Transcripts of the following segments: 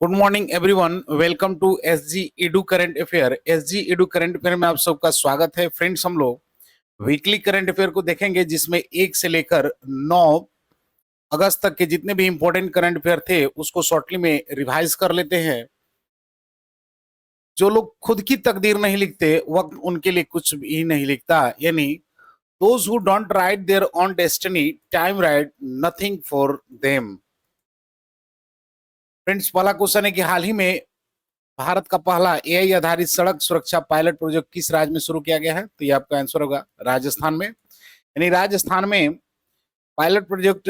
Good morning everyone, welcome to SG Edu current affair. SG Edu current affair में आप सबका स्वागत है। फ्रेंड्स, हम लोग वीकली करंट अफेयर को देखेंगे जिसमें 1 से लेकर 9 अगस्त तक के जितने भी इंपॉर्टेंट करंट अफेयर थे उसको शॉर्टली में रिवाइज कर लेते हैं। जो लोग खुद की तकदीर नहीं लिखते, वक्त उनके लिए कुछ भी नहीं लिखता, यानी those who don't write their own destiny, time right nothing for them. Friends, पहला क्वेश्चन है कि हाल ही में भारत का पहला एआई आधारित सड़क सुरक्षा पायलट प्रोजेक्ट किस राज्य में शुरू किया गया है? तो ये आपका आंसर होगा राजस्थान में। यानी राजस्थान में पायलट प्रोजेक्ट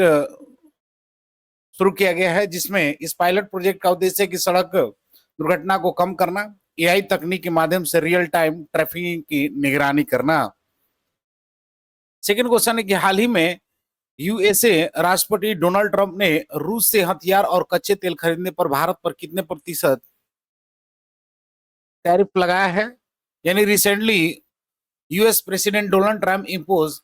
शुरू किया गया है, जिसमें इस पायलट प्रोजेक्ट का उद्देश्य है कि सड़क दुर्घटना को कम करना, एआई तकनीक के माध्यम से रियल टाइम ट्रैफिक की निगरानी करना। सेकेंड क्वेश्चन है कि हाल ही में यूएसए राष्ट्रपति डोनाल्ड ट्रंप ने रूस से हथियार और कच्चे तेल खरीदने पर भारत पर कितने प्रतिशत टैरिफ लगाया है? यानी recently US president Donald Trump imposed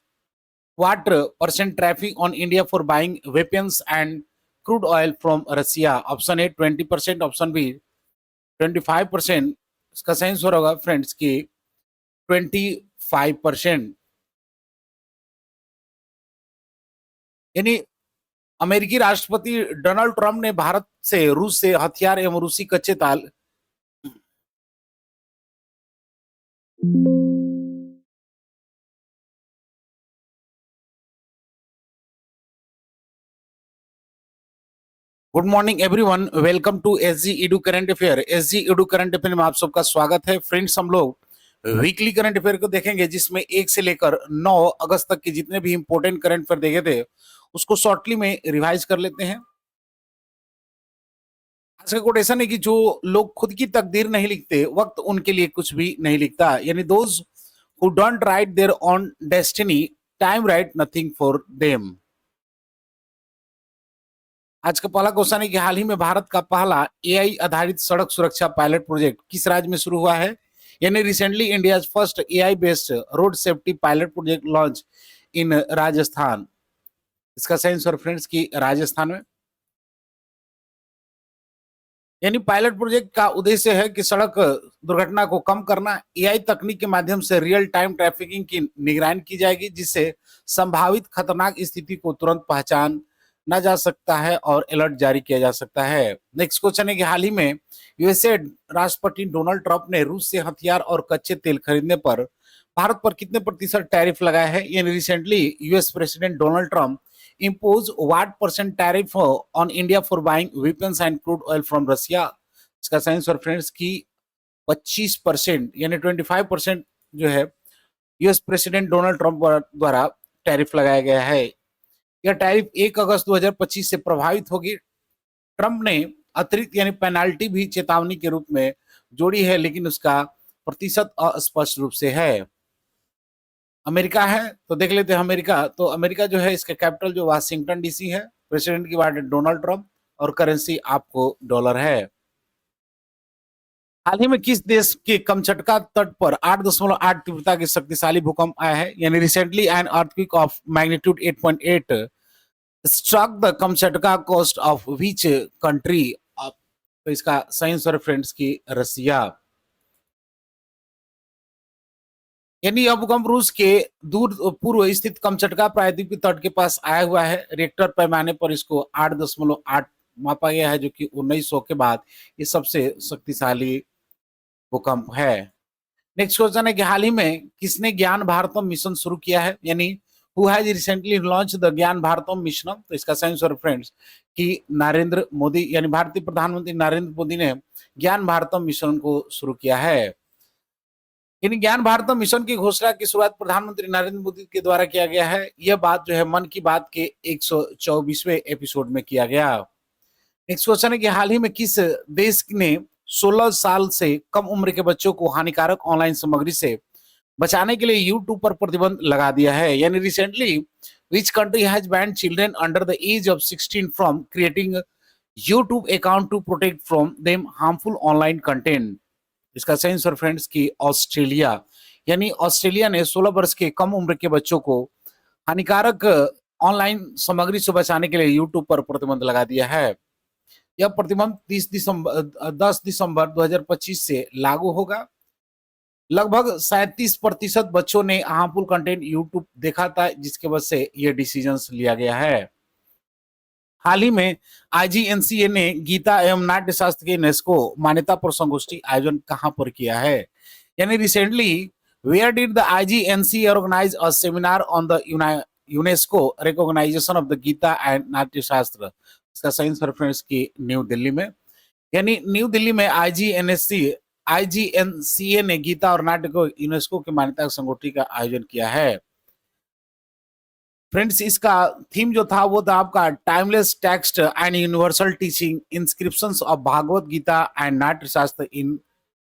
what percent tariff on India for buying weapons and crude oil from Russia? Option A 20%, option B 25%। इसका सही आंसर होगा फ्रेंड्स की 25%। यानी अमेरिकी राष्ट्रपति डोनाल्ड ट्रंप ने भारत से रूस से हथियार एवं रूसी कच्चे तेल good morning everyone, welcome to SG Edu current affair. SG Edu current affair में आप सबका स्वागत है। फ्रेंड्स, हम लोग वीकली करंट अफेयर को देखेंगे जिसमें 1 से लेकर 9 अगस्त तक के जितने भी इंपॉर्टेंट करंट अफेयर देखे थे उसको शॉर्टली में रिवाइज कर लेते हैं। आज का कोटेशन है कि जो लोग खुद की तकदीर नहीं लिखते, वक्त उनके लिए कुछ भी नहीं लिखता। यानी those who don't write their own destiny, time right nothing for them. आज का पहला क्वेश्चन है कि हाल ही में भारत का पहला एआई आधारित सड़क सुरक्षा पायलट प्रोजेक्ट किस राज्य में शुरू हुआ है? यानी recently India first AI based road safety pilot project launch in Rajasthan. इसका सही आंसर फ्रेंड्स की राजस्थान में। यानी पायलट प्रोजेक्ट का उद्देश्य है कि सड़क दुर्घटना को कम करना, एआई तकनीक के माध्यम से रियल टाइम ट्रैफिकिंग की निगरानी की जाएगी, जिससे संभावित खतरनाक स्थिति को तुरंत पहचान ना जा सकता है और अलर्ट जारी किया जा सकता है। नेक्स्ट क्वेश्चन है कि हाल ही में यूएसए राष्ट्रपति डोनाल्ड ट्रंप ने रूस से हथियार और कच्चे तेल खरीदने पर भारत पर कितने प्रतिशत टैरिफ लगाया है? यानी recently US president Donald Trump impose what percent tariff on India for buying weapons and crude oil from Russia? इसका सही आंसर फ्रेंड्स की 25%, यानी 25% जो है यूएस प्रेसिडेंट डोनाल्ड ट्रंप द्वारा टैरिफ लगाया गया है। यह टैरिफ 1 अगस्त 2025 से प्रभावित होगी। ट्रंप ने अतिरिक्त यानी पेनाल्टी भी चेतावनी के रूप में जोड़ी है, लेकिन उसका प्रतिशत अस्पष्ट रूप से है। अमेरिका है तो देख लेते हैं अमेरिका। तो अमेरिका जो है, इसका कैपिटल जो वाशिंगटन डीसी है। प्रेसिडेंट की बात है डोनाल्ड ट्रंप और करेंसी आपको डॉलर है। हाल ही में किस देश के कमचटका तट पर 8.8 तीव्रता के शक्तिशाली भूकंप आया है? यानी recently an earthquake of magnitude 8.8 struck the Kamchatka coast of which country? तो इसका सही आंसर फ्रेंड्स की रसिया। यानी यह भूकंप रूस के दूर पूर्व स्थित कमचटका प्रायद्वीपीय तट के पास आया हुआ है। रिक्टर पैमाने पर इसको 8.8 मापा गया है, जो कि 1900 के बाद ये सबसे शक्तिशाली भूकंप है। नेक्स्ट क्वेश्चन है कि हाल ही में किसने ज्ञान भारतम मिशन शुरू किया है? यानी who has recently launch the ज्ञान भारतम मिशन? तो इसका सही आंसर फ्रेंड्स कि नरेंद्र मोदी, यानी भारतीय प्रधानमंत्री नरेंद्र मोदी ने ज्ञान भारतम मिशन को शुरू किया है। इन ज्ञान भारत मिशन की घोषणा की शुरुआत प्रधानमंत्री नरेंद्र मोदी के द्वारा किया गया है। यह बात जो है मन की बात के 124वें एपिसोड में किया गया। नेक्स्ट क्वेश्चन है कि हाल ही में किस देश ने 16 साल से कम उम्र के बच्चों को हानिकारक ऑनलाइन सामग्री से बचाने के लिए यूट्यूब पर प्रतिबंध लगा दिया है? यानी recently which country has banned children under the age of 16 from creating YouTube account to protect from them harmful online content? इसका सही आंसर फ्रेंड्स की ऑस्ट्रेलिया। यानी ऑस्ट्रेलिया ने 16 वर्ष के कम उम्र के बच्चों को हानिकारक ऑनलाइन सामग्री से बचाने के लिए यूट्यूब पर प्रतिबंध लगा दिया है। यह प्रतिबंध 10 दिसंबर 2025 से लागू होगा। लगभग 37% बच्चों ने हार्मफुल कंटेंट यूट्यूब देखा था, जिसके वजह से यह डिसीजन लिया गया है। हाल ही में आईजीएनसीए ने गीता एवं नाट्य शास्त्र के यूनेस्को मान्यता पर संगोष्ठी आयोजन कहां पर किया है? यानी recently where did the IGNC organise a seminar on the UNESCO recognition of the Gita and Natya Shastra? इसका साइंस रेफरेंस की न्यू दिल्ली में, यानी न्यू दिल्ली में आईजीएनसीए ने गीता और नाट्य को यूनेस्को की मान्यता संगोष्ठी का आयोजन किया है। फ्रेंड्स, इसका थीम जो था वो था आपका timeless text and universal teaching inscriptions of Bhagavad Gita and Natya Shastra in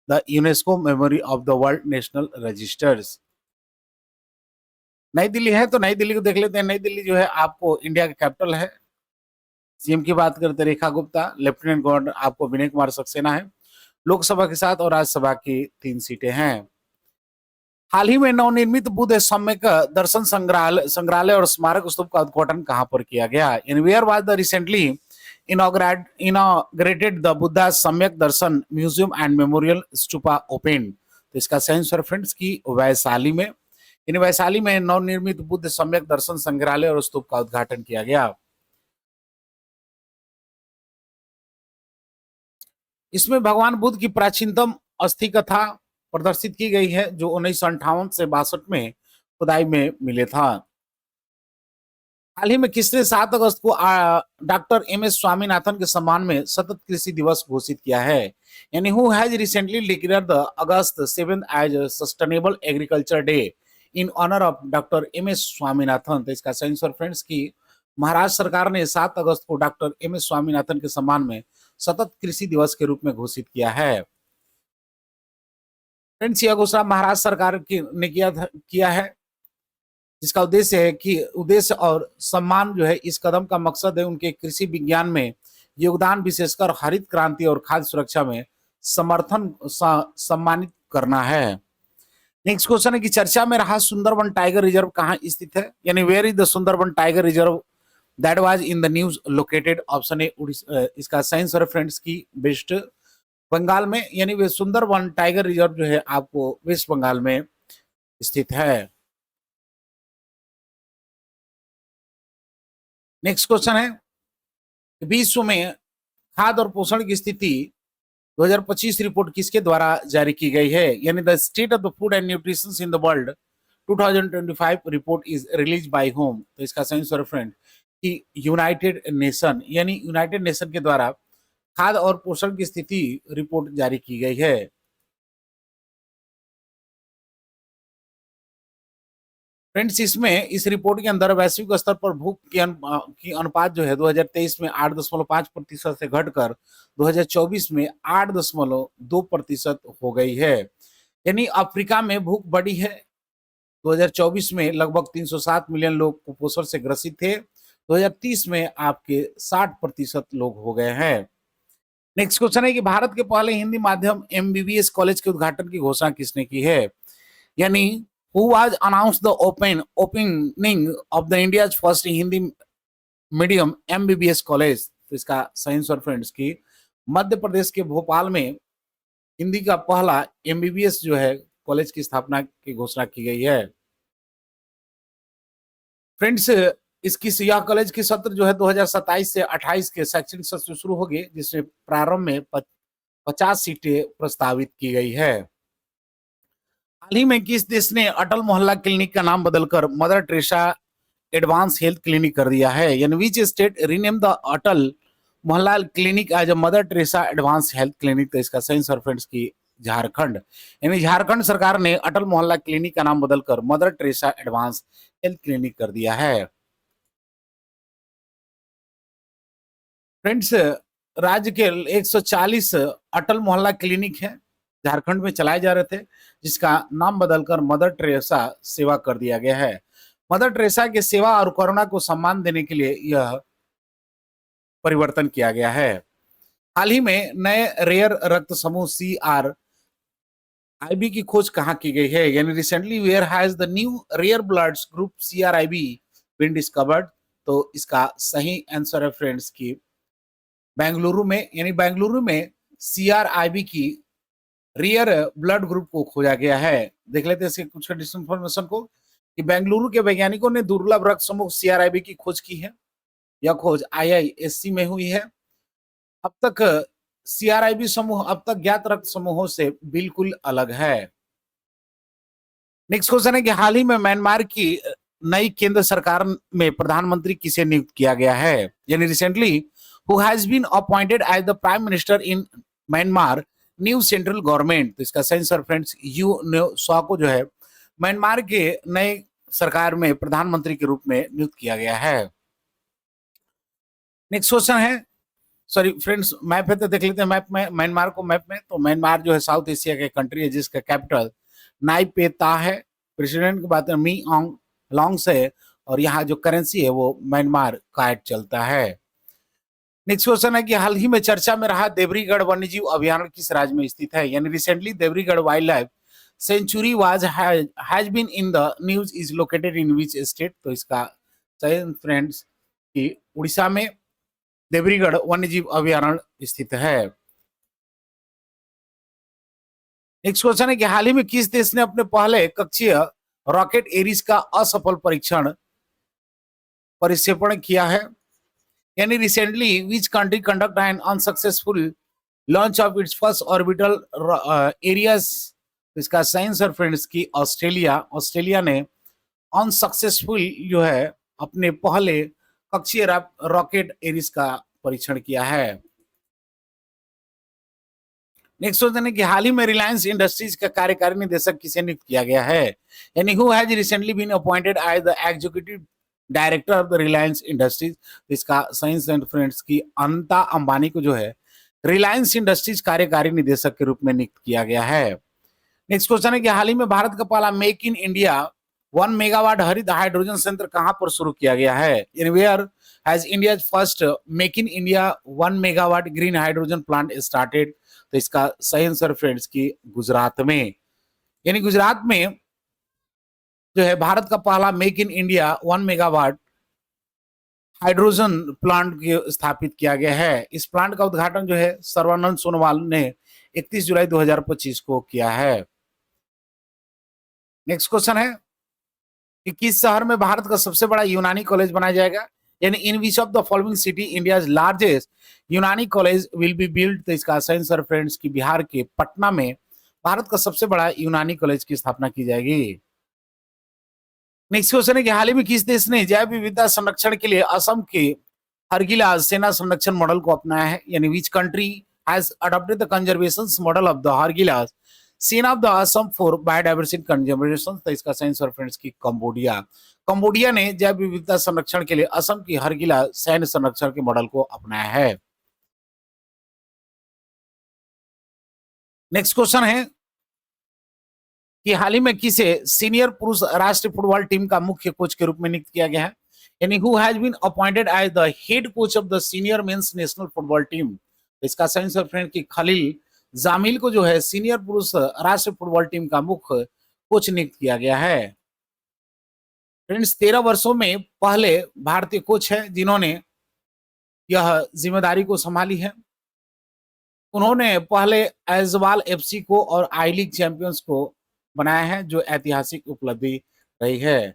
the UNESCO memory of the world national registers. Nai Delhi है तो नई दिल्ली को देख लेते हैं। नई दिल्ली जो है आपको इंडिया का कैपिटल है। सीएम की बात करते रेखा गुप्ता, लेफ्टिनेंट गवर्नर आपको विनय कुमार सक्सेना है। लोकसभा के साथ और राज्यसभा की 3 सीटें हैं। हाल ही में नवनिर्मित बुद्ध सम्यक दर्शन संग्रहालय और स्मारक स्तूप का उद्घाटन कहां पर किया गया? In where was the recently inaugurated the Buddha Samyak Darshan museum and memorial stupa open? तो इसका सेंस रेफरेंस की वैशाली में, इन वैशाली में नवनिर्मित बुद्ध सम्यक दर्शन संग्रहालय और स्तूप का उद्घाटन किया गया। इसमें भगवान बुद्ध की प्राचीनतम अस्थि कथा प्रदर्शित की गई है, जो 1958 से 62 में खुदाई में मिले था। हाल ही में किसने 7 अगस्त को डॉक्टर एम एस स्वामीनाथन के सम्मान में सतत कृषि दिवस घोषित किया है? यानी who has recently declared the August 7 as sustainable agriculture day in honour of doctor M S Swaminathan? तो इसका सेंस और फ्रेंड्स की महाराष्ट्र सरकार ने 7 अगस्त को डॉक्टर एम एस स्वामीनाथन के सम्मान में सतत कृषि दिवस के रूप में घोषित किया है। फ्रेंड्स, यह घोषणा महाराष्ट्र सरकार ने किया है, जिसका उद्देश्य और सम्मान जो है, इस कदम का मकसद है उनके कृषि विज्ञान में योगदान, विशेषकर हरित क्रांति और खाद्य सुरक्षा में समर्थन सम्मानित करना है। नेक्स्ट क्वेश्चन है कि चर्चा में रहा सुंदरबन टाइगर रिजर्व कहाँ स्थित है? यानी where is the Sundarban tiger reserve that was in the news located? Option A इसका साइंस रेफरेंस की वेस्ट बंगाल में, यानी वे सुंदरबन टाइगर रिजर्व जो है आपको वेस्ट बंगाल में स्थित है। नेक्स्ट क्वेश्चन है, विश्व में खाद्य और पोषण की स्थिति 2025 रिपोर्ट किसके द्वारा जारी की गई है? यानी the state of the food and nutrition in the world 2025 report is release by home? तो इसका साइंस रेफरेंस कि यूनाइटेड नेशन, यानी यूनाइटेड नेशन के द्वारा खाद्य और पोषण की स्थिति रिपोर्ट जारी की गई है। फ्रेंड्स, इसमें इस रिपोर्ट के अंदर वैश्विक स्तर पर भूख की अनुपात जो है 2023 में 8.5% से घटकर 2024 में 8.2% हो गई है। यानी अफ्रीका में भूख बढ़ी है। 2024 में लगभग 307 मिलियन लोग कुपोषण से ग्रसित थे। 2030 में आपके 60% लोग हो गए हैं। नेक्स्ट क्वेश्चन है कि भारत के पहले हिंदी माध्यम एमबीबीएस कॉलेज के उद्घाटन की घोषणा किसने की है? यानी who was announced the opening of the India's first Hindi medium MBBS college? तो इसका साइंस और फ्रेंड्स की मध्य प्रदेश के भोपाल में हिंदी का पहला एमबीबीएस जो है कॉलेज की स्थापना की घोषणा की गई है। फ्रेंड्स, इसकी यह कॉलेज की सत्र जो है 2027 से 28 के शैक्षणिक सत्र शुरू होगी, जिसमें प्रारंभ में 50 सीटें प्रस्तावित की गई है। हाल ही में किस देश ने अटल मोहल्ला क्लिनिक का नाम बदलकर Mother Teresa advance health clinic कर दिया है? यानी which state rename the Atal Mohalla clinic as a Mother Teresa advance health clinic? तो इसका साइंस और फ्रेंड्स की झारखंड, यानी झारखंड सरकार ने अटल मोहल्ला क्लिनिक का नाम बदलकर Mother Teresa advance health clinic कर दिया है। फ्रेंड्स, राज्य के 140 अटल मोहल्ला क्लिनिक है झारखंड में चलाए जा रहे थे, जिसका नाम बदलकर मदर टेरेसा सेवा कर दिया गया है। मदर टेरेसा की सेवा और करुणा को सम्मान देने के लिए यह परिवर्तन किया गया है। हाल ही में नए रेयर रक्त समूह CRIB की खोज कहां की गई है? यानी recently where has the new rare bloods group CRIB been discovered? तो इसका सही आंसर है फ्रेंड्स की बेंगलुरु में, यानी बेंगलुरु में सीआरआईबी की रियर ब्लड ग्रुप को खोजा गया है। देख लेते हैं इसके कुछ इन्फॉर्मेशन को कि बेंगलुरु के वैज्ञानिकों ने दुर्लभ रक्त समूह सीआरआईबी की खोज की है। यह खोज आईआईएससी में हुई है। अब तक सीआरआईबी समूह अब तक ज्ञात रक्त समूहों से बिल्कुल अलग है। नेक्स्ट क्वेश्चन है कि हाल ही में म्यांमार की नई केंद्र सरकार में प्रधानमंत्री किसे नियुक्त किया गया है, यानी recently who has been appointed as the prime minister in Myanmar new central government. तो इसका सही answer friends U Nyo Saw को जो है म्यांमार के नए सरकार में प्रधानमंत्री के रूप में नियुक्त किया गया है। नेक्स्ट क्वेश्चन है, सॉरी फ्रेंड्स मैप है तो देख लेते हैं मैप में म्यांमार को। मैप में तो म्यांमार जो है साउथ एशिया के कंट्री है जिसका कैपिटल नाइपेता है। प्रेसिडेंट की बात है मी ऑंग लॉन्ग से, और यहाँ जो करेंसी है वो म्यांमार काट चलता है। नेक्स्ट क्वेश्चन है कि हाल ही में चर्चा में रहा देवरीगढ़ वन्यजीव अभयारण्य किस राज्य में स्थित है, यानी recently Devrigarh wildlife sanctuary was has been in the news is located in which state. तो इसका सही फ्रेंड्स कि उड़ीसा में देवरीगढ़ वन्यजीव अभयारण्य स्थित है। नेक्स्ट क्वेश्चन है कि हाल ही में किस देश ने अपने पहले कक्षीय रॉकेट एरिस का असफल परिक्षेपण किया है, यानी recently which country conduct an unsuccessful launch of its first orbital areas. इसका सही आंसर फ्रेंड्स की ऑस्ट्रेलिया ने अनसक्सेसफुल जो है अपने पहले कक्षीय रॉकेट एरिस का परीक्षण किया है। नेक्स्ट क्वेश्चन है कि हाल ही में रिलायंस इंडस्ट्रीज का कार्यकारी निदेशक किसे नियुक्त किया गया है, यानी who has recently been appointed as the executive director of the Reliance Industries. इसका साइंस एंड फ्रेंड्स की अनंता अंबानी को जो है रिलायंस इंडस्ट्रीज कार्यकारी निदेशक के रूप में नियुक्त किया गया है। नेक्स्ट क्वेश्चन है कि हाल ही में भारत का पहला मेक इन इंडिया 1 मेगावाट हरित हाइड्रोजन संयंत्र कहां पर शुरू किया गया है, in where has India first make in India 1 megawatt green hydrogen plant started. तो इसका सही आंसर फ्रेंड्स की गुजरात में, यानी गुजरात में जो है भारत का पहला make in India 1 megawatt hydrogen plant स्थापित किया गया है। इस प्लांट का उद्घाटन जो है सर्बानंद सोनोवाल ने 31 जुलाई 2025 को किया है। नेक्स्ट क्वेश्चन है कि किस शहर में भारत का सबसे बड़ा यूनानी कॉलेज बनाया जाएगा, यानी in which of the following city India largest Unani college will be build. तो इसका सही आंसर फ्रेंड्स की बिहार के पटना में भारत का सबसे बड़ा यूनानी कॉलेज की स्थापना की जाएगी। नेक्स्ट क्वेश्चन है कि हाल ही में किस देश ने जैव विविधता संरक्षण के लिए असम के हरगिला सेना संरक्षण मॉडल को अपनाया है, यानी which country has adopted the conservation model of the Hargila scene of the Assam for biodiversity conservation. तो इसका सही आंसर फ्रेंड्स की कंबोडिया ने जैव विविधता संरक्षण के लिए असम की हरगिला सैन्य संरक्षण के मॉडल को अपनाया है। नेक्स्ट क्वेश्चन है कि हाल ही में किसे सीनियर पुरुष राष्ट्रीय फुटबॉल टीम का मुख्य कोच के रूप में नियुक्त किया गया है, यानी who has been appointed as the head coach of the senior men's national football team. इसका सही आंसर फ्रेंड की खलील जामिल को जो है सीनियर पुरुष राष्ट्रीय फुटबॉल टीम का मुख्य कोच नियुक्त किया गया है। फ्रेंड्स 13 वर्षों में पहले भारतीय कोच है जिन्होंने यह जिम्मेदारी को संभाली है। उन्होंने पहले ऐजवाल एफसी को और आई लीग चैंपियंस को बनाया है, जो ऐतिहासिक उपलब्धि रही है।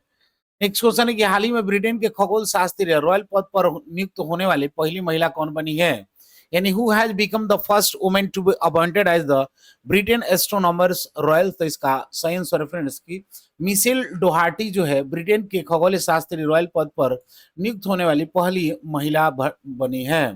नेक्स्ट क्वेश्चन है कि हाल ही में ब्रिटेन के खगोल शास्त्री रॉयल पद पर नियुक्त होने वाली पहली महिला कौन बनी है, यानी who has become the first women to be appointed as the Britain astronomers royal. तो इसका सही आंसर फ्रेंड्स की मिशेल डोहार्टी जो है ब्रिटेन के खगोल शास्त्री रॉयल पद पर नियुक्त होने वाली पहली महिला बनी है।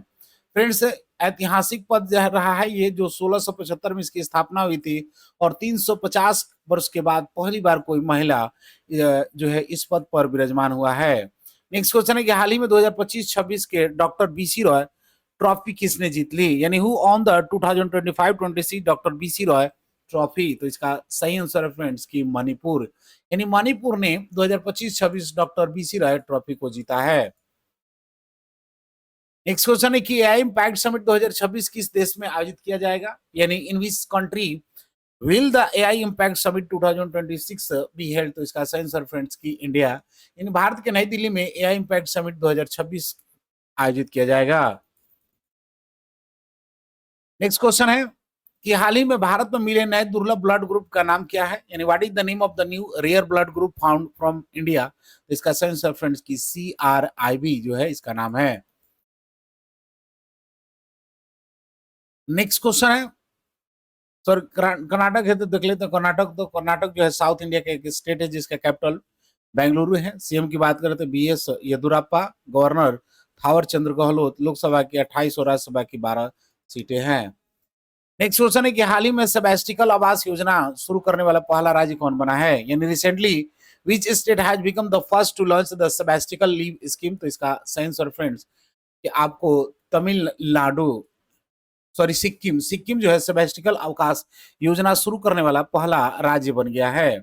फ्रेंड्स ऐतिहासिक पद रहा है ये, जो 1675 में इसकी स्थापना हुई थी और 350 वर्ष के बाद पहली बार कोई महिला जो है इस पद पर विराजमान हुआ है। नेक्स्ट क्वेश्चन है कि हाल ही में 2025-26 के डॉक्टर बीसी रॉय ट्रॉफी किसने जीत ली, यानी who on the 2025-26 doctor BC Roy trophy. तो इसका सही आंसर है फ्रेंड्स की मणिपुर, यानी मणिपुर ने 2025-26 डॉक्टर बीसी रॉय ट्रॉफी को जीता है। नेक्स्ट क्वेश्चन है कि एआई इम्पैक्ट समिट 2026 किस देश में आयोजित किया जाएगा, यानी in which country will the AI impact summit 2026 be held. तो इसका सही आंसर फ्रेंड्स की इंडिया, इन भारत के नई दिल्ली में एआई इम्पैक्ट समिट 2026 आयोजित किया जाएगा। नेक्स्ट क्वेश्चन है कि हाल ही में भारत में मिले नए दुर्लभ ब्लड ग्रुप का नाम क्या है, यानी what is the name of the new rare blood group found from India. तो इसका सही आंसर फ्रेंड्स की CRIB जो है इसका नाम है। नेक्स्ट क्वेश्चन है सर कर्नाटक है तो देख लेते हैं। कर्नाटक जो है साउथ इंडिया का एक स्टेट है जिसका कैपिटल बेंगलुरु है। सीएम की बात करें तो BS येदुरप्पा, गवर्नर थावर चंद्र गहलोत, लोकसभा की 28 और राज्यसभा की 12 सीटें हैं। नेक्स्ट क्वेश्चन है कि हाल ही में सेबेस्टिकल आवास योजना शुरू करने वाला पहला राज्य कौन बना है, यानी recently which state has become the first to launch the sabbatical leave scheme. तो इसका सही आंसर फ्रेंड्स कि आपको तमिलनाडु सॉरी सिक्किम जो है सेबेस्टिकल अवकाश योजना शुरू करने वाला पहला राज्य बन गया है।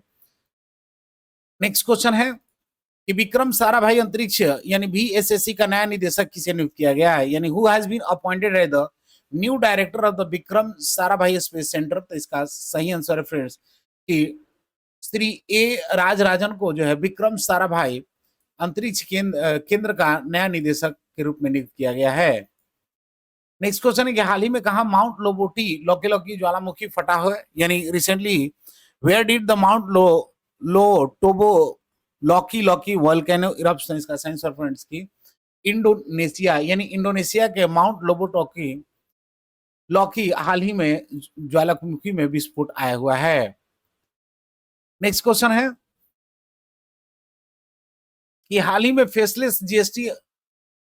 नेक्स्ट क्वेश्चन है कि विक्रम साराभाई अंतरिक्ष यानी VSSC का नया निदेशक किसे नियुक्त किया गया है, यानी who has been appointed as the new director of the Vikram Sarabhai space centre. तो इसका सही आंसर है फ्रेंड्स कि श्री राजराजन को जो है विक्रम साराभाई अंतरिक्ष केंद्र का नया निदेशक के रूप में नियुक्त किया गया है। नेक्स्ट क्वेश्चन है कि हाल ही में कहा माउंट लोबोटी लोकी ज्वालामुखी फटा है, यानी recently where did the Mount Lewotobi Laki volcano eruption. इसका सही आंसर फ्रेंड्स की इंडोनेशिया, यानी इंडोनेशिया के माउंट लोबोटोकी लॉकी हाल ही में ज्वालामुखी में विस्फोट आया हुआ है। नेक्स्ट क्वेश्चन है कि हाल ही में फेसलेस GST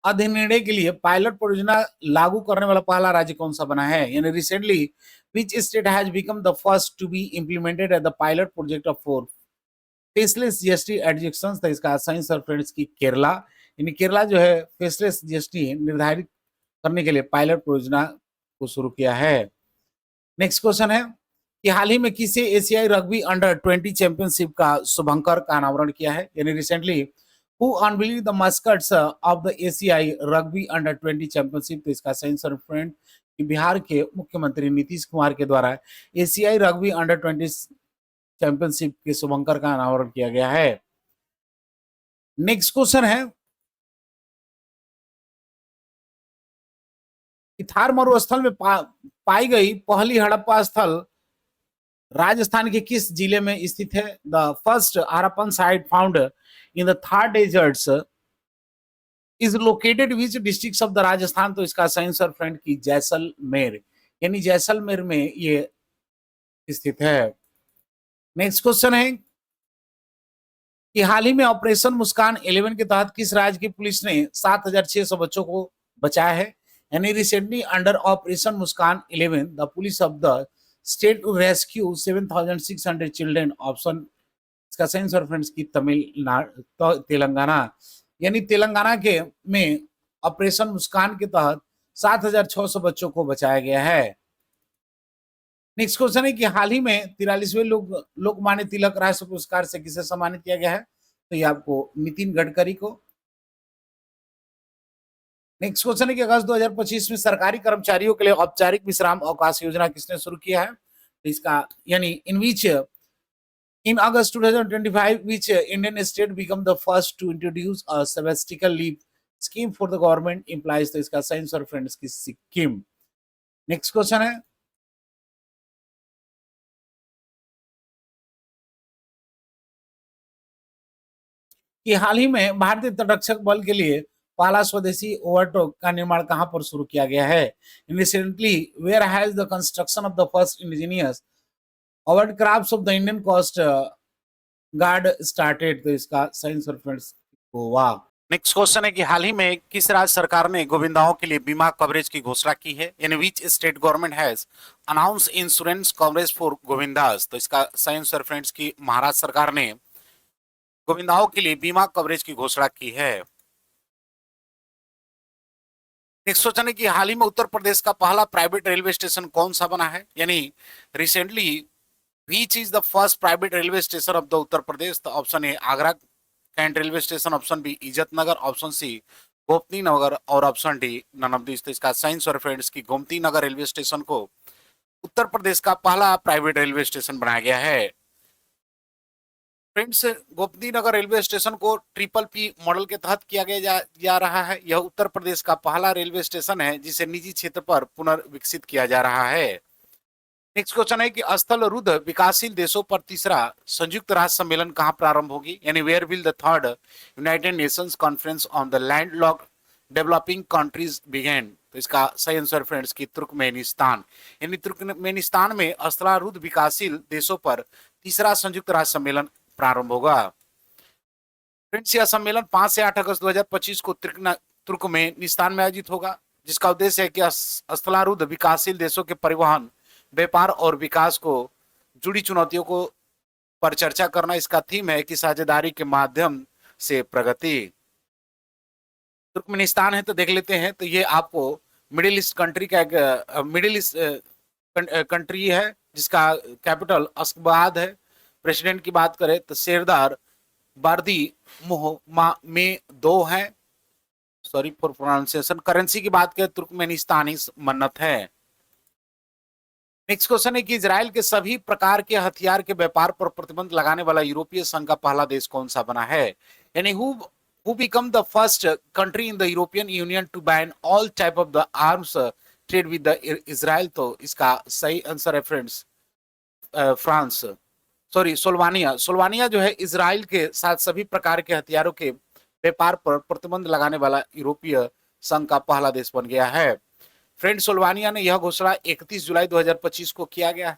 अधिनिर्णय के लिए पायलट परियोजना लागू करने वाला पहला राज्य कौन सा बना है, यानी recently which state has become the first to be implemented at the pilot project of for faceless GST adjudications. तो इसका सही आंसर फ्रेंड्स की केरला, यानी केरला जो है फेसलेस GST निर्धारित करने के लिए पायलट परियोजना को शुरू किया है। नेक्स्ट क्वेश्चन है कि हाल ही में किसे एशियाई रग्बी अंडर-20 चैंपियनशिप का शुभंकर का अनावरण किया है, यानी recently who unveiled the muskets of the एशियाई रग्बी अंडर-20 चैंपियनशिप। तो इसका सही आंसर फ्रेंड कि बिहार के मुख्यमंत्री नीतीश कुमार के द्वारा एशियाई रग्बी अंडर-20 चैंपियनशिप के शुभंकर का अनावरण किया गया है। नेक्स्ट क्वेश्चन है कि थार मरुस्थल में पाई गई पहली हड़प्पा स्थल राजस्थान के किस जिले में स्थित है। The first Harappan site found in the Thar deserts is located which district of the Rajasthan. तो इसका सही आंसर फ्रेंड की जैसलमेर, यानी जैसलमेर में ये स्थित है। नेक्स्ट क्वेश्चन है कि हाल ही में ऑपरेशन मुस्कान 11 के तहत किस राज्य की पुलिस ने 7,600 बच्चों को बचाया है, यानी recently under operation Muskan 11 the police of the state to rescue 7,600 children. Option इसका सही आंसर फ्रेंड्स की तमिलनाडु तेलंगाना, यानी तेलंगाना के में ऑपरेशन मुस्कान के तहत 7,600 बच्चों को बचाया गया है। नेक्स्ट क्वेश्चन है कि हाल ही में 43वें लोकमान्य तिलक राष्ट्र पुरस्कार से किसे सम्मानित किया गया है, तो ये आपको नितिन गडकरी को। नेक्स्ट क्वेश्चन है कि अगस्त 2025 में सरकारी कर्मचारियों के लिए औपचारिक विश्राम अवकाश योजना किसने शुरू किया है, तो इसका यानी in August 2025 which Indian state become the first to introduce a sabbatical leave scheme for the government employees। तो इसका सही आंसर फ्रेंड्स की सिक्किम। नेक्स्ट क्वेश्चन है कि हाल ही में भारतीय तटरक्षक बल के लिए पहला स्वदेशी ओवरटॉक का निर्माण कहां पर शुरू किया गया है, recently where has the construction of the first indigenous hovercraft of the Indian coast guard started. तो इसका सही answer friends Goa. Next question है कि हाल ही में किस राज्य सरकार ने गोविंदाओं के लिए बीमा कवरेज की घोषणा की है, यानी which state government has announce insurance coverage for Govindas. तो इसका सही आंसर फ्रेंड्स की महाराष्ट्र सरकार ने गोविंदाओं के लिए बीमा कवरेज की घोषणा की है। नेक्स्ट क्वेश्चन है कि हाल ही में उत्तर प्रदेश का पहला प्राइवेट रेलवे स्टेशन कौन सा बना है, यानी recently which is the first private railway station of the Uttar Pradesh. तो option A Agra cantt railway station, option B Izzat Nagar, option C Gomti Nagar और option D none of this. तो इसका सही आंसर फ्रेंड्स की गोमती नगर रेलवे स्टेशन को उत्तर प्रदेश का पहला प्राइवेट रेलवे स्टेशन बनाया गया है। Friends, Gomti Nagar railway station को ट्रिपल पी मॉडल के तहत किया गया जा रहा है। यह उत्तर प्रदेश का पहला रेलवे स्टेशन है जिसे निजी क्षेत्र पर पुनर्विकसित किया जा रहा है। नेक्स्ट क्वेश्चन है कि स्थल रुद्ध विकासशील देशों पर तीसरा संयुक्त राष्ट्र सम्मेलन कहाँ प्रारंभ होगी, यानी where will the third United Nations conference on the landlocked developing countries begin. तो इसका सही आंसर फ्रेंड्स की तुर्कमेनिस्तान, यानी तुर्कमेनिस्तान में स्थलारुद्ध विकासशील देशों पर तीसरा संयुक्त राष्ट्र सम्मेलन प्रारंभ होगा। फ्रेंड्स, यह सम्मेलन 5 से 8 अगस्त 2025 को तुर्कमेनिस्तान में आयोजित होगा, जिसका उद्देश्य है कि स्थलारुद्ध विकासशील देशों के परिवहन, व्यापार और विकास को जुड़ी चुनौतियों को पर चर्चा करना। इसका थीम है कि साझेदारी के माध्यम से प्रगति। तुर्कमेनिस्तान है तो देख लेते हैं, तो ये आपको मिडिल ईस्ट कंट्री का एक मिडिल ईस्ट कंट्री है जिसका कैपिटल अशगाबाद है। प्रेसिडेंट की बात करें तो शेरदार बार्दी में दो है, सॉरी फॉर प्रोनाउंसिएशन। करेंसी की बात करें तुर्कमेनिस्तानी मन्नत है। नेक्स्ट क्वेश्चन है कि इजराइल के सभी प्रकार के हथियार के व्यापार पर प्रतिबंध लगाने वाला यूरोपीय संघ का पहला देश कौन सा बना है, यानी who become the first country in the European Union to ban all type of the arms trade with the Israel। तो इसका सही आंसर है फ्रेंड्स फ्रांस, सॉरी सोल्वानिया। सोल्वानिया जो है इजराइल के साथ सभी प्रकार के हथियारों के व्यापार पर प्रतिबंध लगाने वाला यूरोपीय संघ का पहला देश बन गया है। फ्रेंड, सोल्वानिया ने यह घोषणा 31 जुलाई 2025 को किया गया है।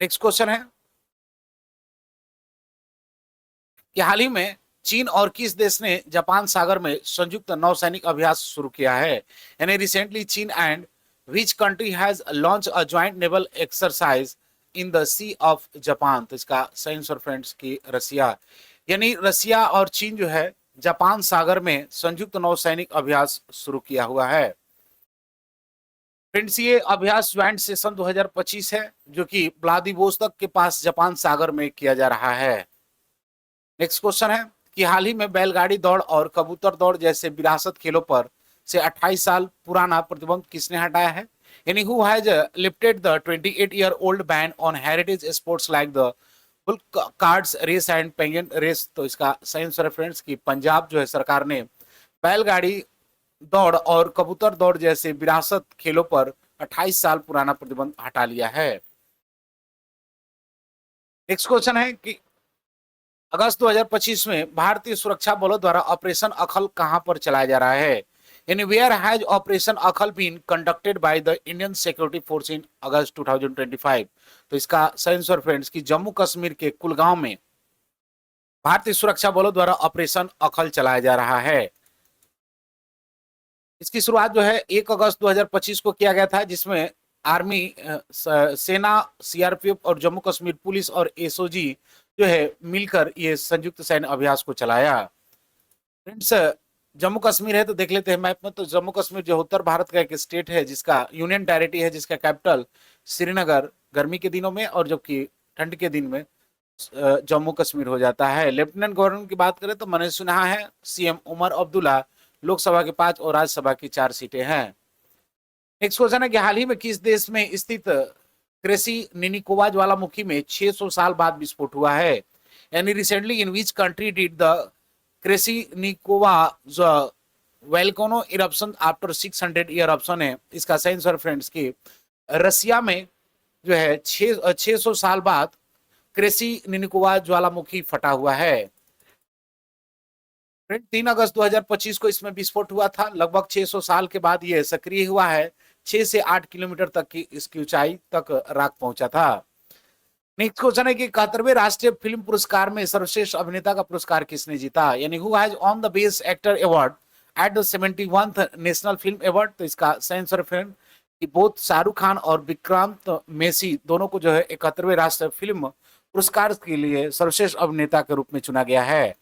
नेक्स्ट क्वेश्चन है कि हाल ही में चीन और किस देश ने जापान सागर में संयुक्त नौसैनिक अभ्यास शुरू किया है, यानी recently China and which country has launch a joint naval exercise in the sea of Japan. तो इसका सही आंसर फ्रेंड्स की रसिया, यानी रसिया और चीन जो है जापान सागर में संयुक्त नौसैनिक अभ्यास शुरू किया हुआ है। फ्रेंड्स, ये अभ्यास ज्वाइंट सेशन 2025 है जो कि व्लादिवोस्तोक के पास जापान सागर में किया जा रहा है। नेक्स्ट क्वेश्चन है कि हाल ही में बैलगाड़ी दौड़ और कबूतर दौड़ जैसे विरासत खेलों पर से 28 साल पुराना प्रतिबंध किसने हटाया है, यानी who has lifted the 28-year-old ban on heritage sports like the bull carts race and penguin race. तो इसका सही आंसर है फ्रेंड्स की पंजाब जो है सरकार ने बैलगाड़ी दौड़ और कबूतर दौड़ जैसे विरासत खेलों पर 28 साल पुराना प्रतिबंध हटा लिया है। नेक्स्ट क्वेश्चन है कि अगस्त 2025 में भारतीय सुरक्षा बलों द्वारा ऑपरेशन अखल कहां पर चलाया जा रहा है, यानी where has operation Akhal been conducted by the Indian security force in August 2025। तो इसका सही आंसर फ्रेंड्स की जम्मू कश्मीर के कुलगांव में भारतीय सुरक्षा बलों द्वारा ऑपरेशन अखल चलाया जा रहा है। इसकी शुरुआत जो है 1 अगस्त 2025 को किया गया था, जिसमें आर्मी, सेना, सीआरपीएफ और जम्मू कश्मीर पुलिस और एसओजी जो है मिलकर ये संयुक्त सैन्य अभ्यास को चलाया। फ्रेंड्स, जम्मू कश्मीर है तो देख लेते हैं मैप में, तो जम्मू कश्मीर जो उत्तर भारत का एक स्टेट है जिसका यूनियन टेरिटरी है, जिसका कैपिटल श्रीनगर गर्मी के दिनों में और जबकि ठंड के दिन में जम्मू कश्मीर हो जाता है। लेफ्टिनेंट गवर्नर की बात करें तो मनोज सिन्हा है, सीएम उमर अब्दुल्ला, लोकसभा के 5 और राज्यसभा की 4 सीटें हैं। नेक्स्ट क्वेश्चन है कि हाल ही में किस देश में स्थित क्रेसी निनिकोवा ज्वालामुखी में 600 साल बाद विस्फोट हुआ है, यानी recently in which country did the Krasheninnikov volcano eruption after 600 year option है। इसका सही आंसर फ्रेंड्स की रसिया में जो है 600 साल बाद क्रेसी निनिकोवा ज्वालामुखी फटा हुआ है। 3 अगस्त 2025 को इसमें विस्फोट हुआ था। लगभग 600 साल के बाद यह सक्रिय हुआ है। 6 से 8 किलोमीटर तक की इसकी ऊंचाई तक राख पहुंचा था। नेक्स्ट क्वेश्चन है कि 71वें राष्ट्रीय फिल्म पुरस्कार में सर्वश्रेष्ठ अभिनेता का पुरस्कार किसने जीता, यानी who has on the best actor award at the 71th national film award. तो इसका सही आंसर फ्रेंड कि बोथ शाहरुख खान और विक्रांत मेसी दोनों को जो है 71वें राष्ट्रीय फिल्म पुरस्कार के लिए सर्वश्रेष्ठ अभिनेता के रूप में चुना गया है।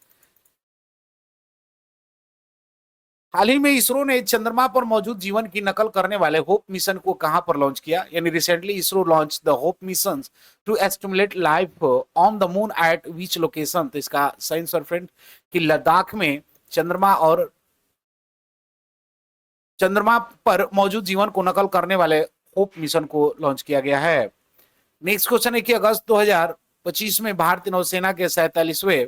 हाल ही में इसरो ने चंद्रमा पर मौजूद जीवन की नकल करने वाले होप मिशन को कहां पर लॉन्च किया, यानी recently ISRO launch the hope mission to estimate life on the moon at which location. तो इसका सही आंसर फ्रेंड कि लद्दाख में चंद्रमा पर मौजूद जीवन को नकल करने वाले होप मिशन को लॉन्च किया गया है। नेक्स्ट क्वेश्चन है कि अगस्त 2025 में भारतीय नौसेना के 47वें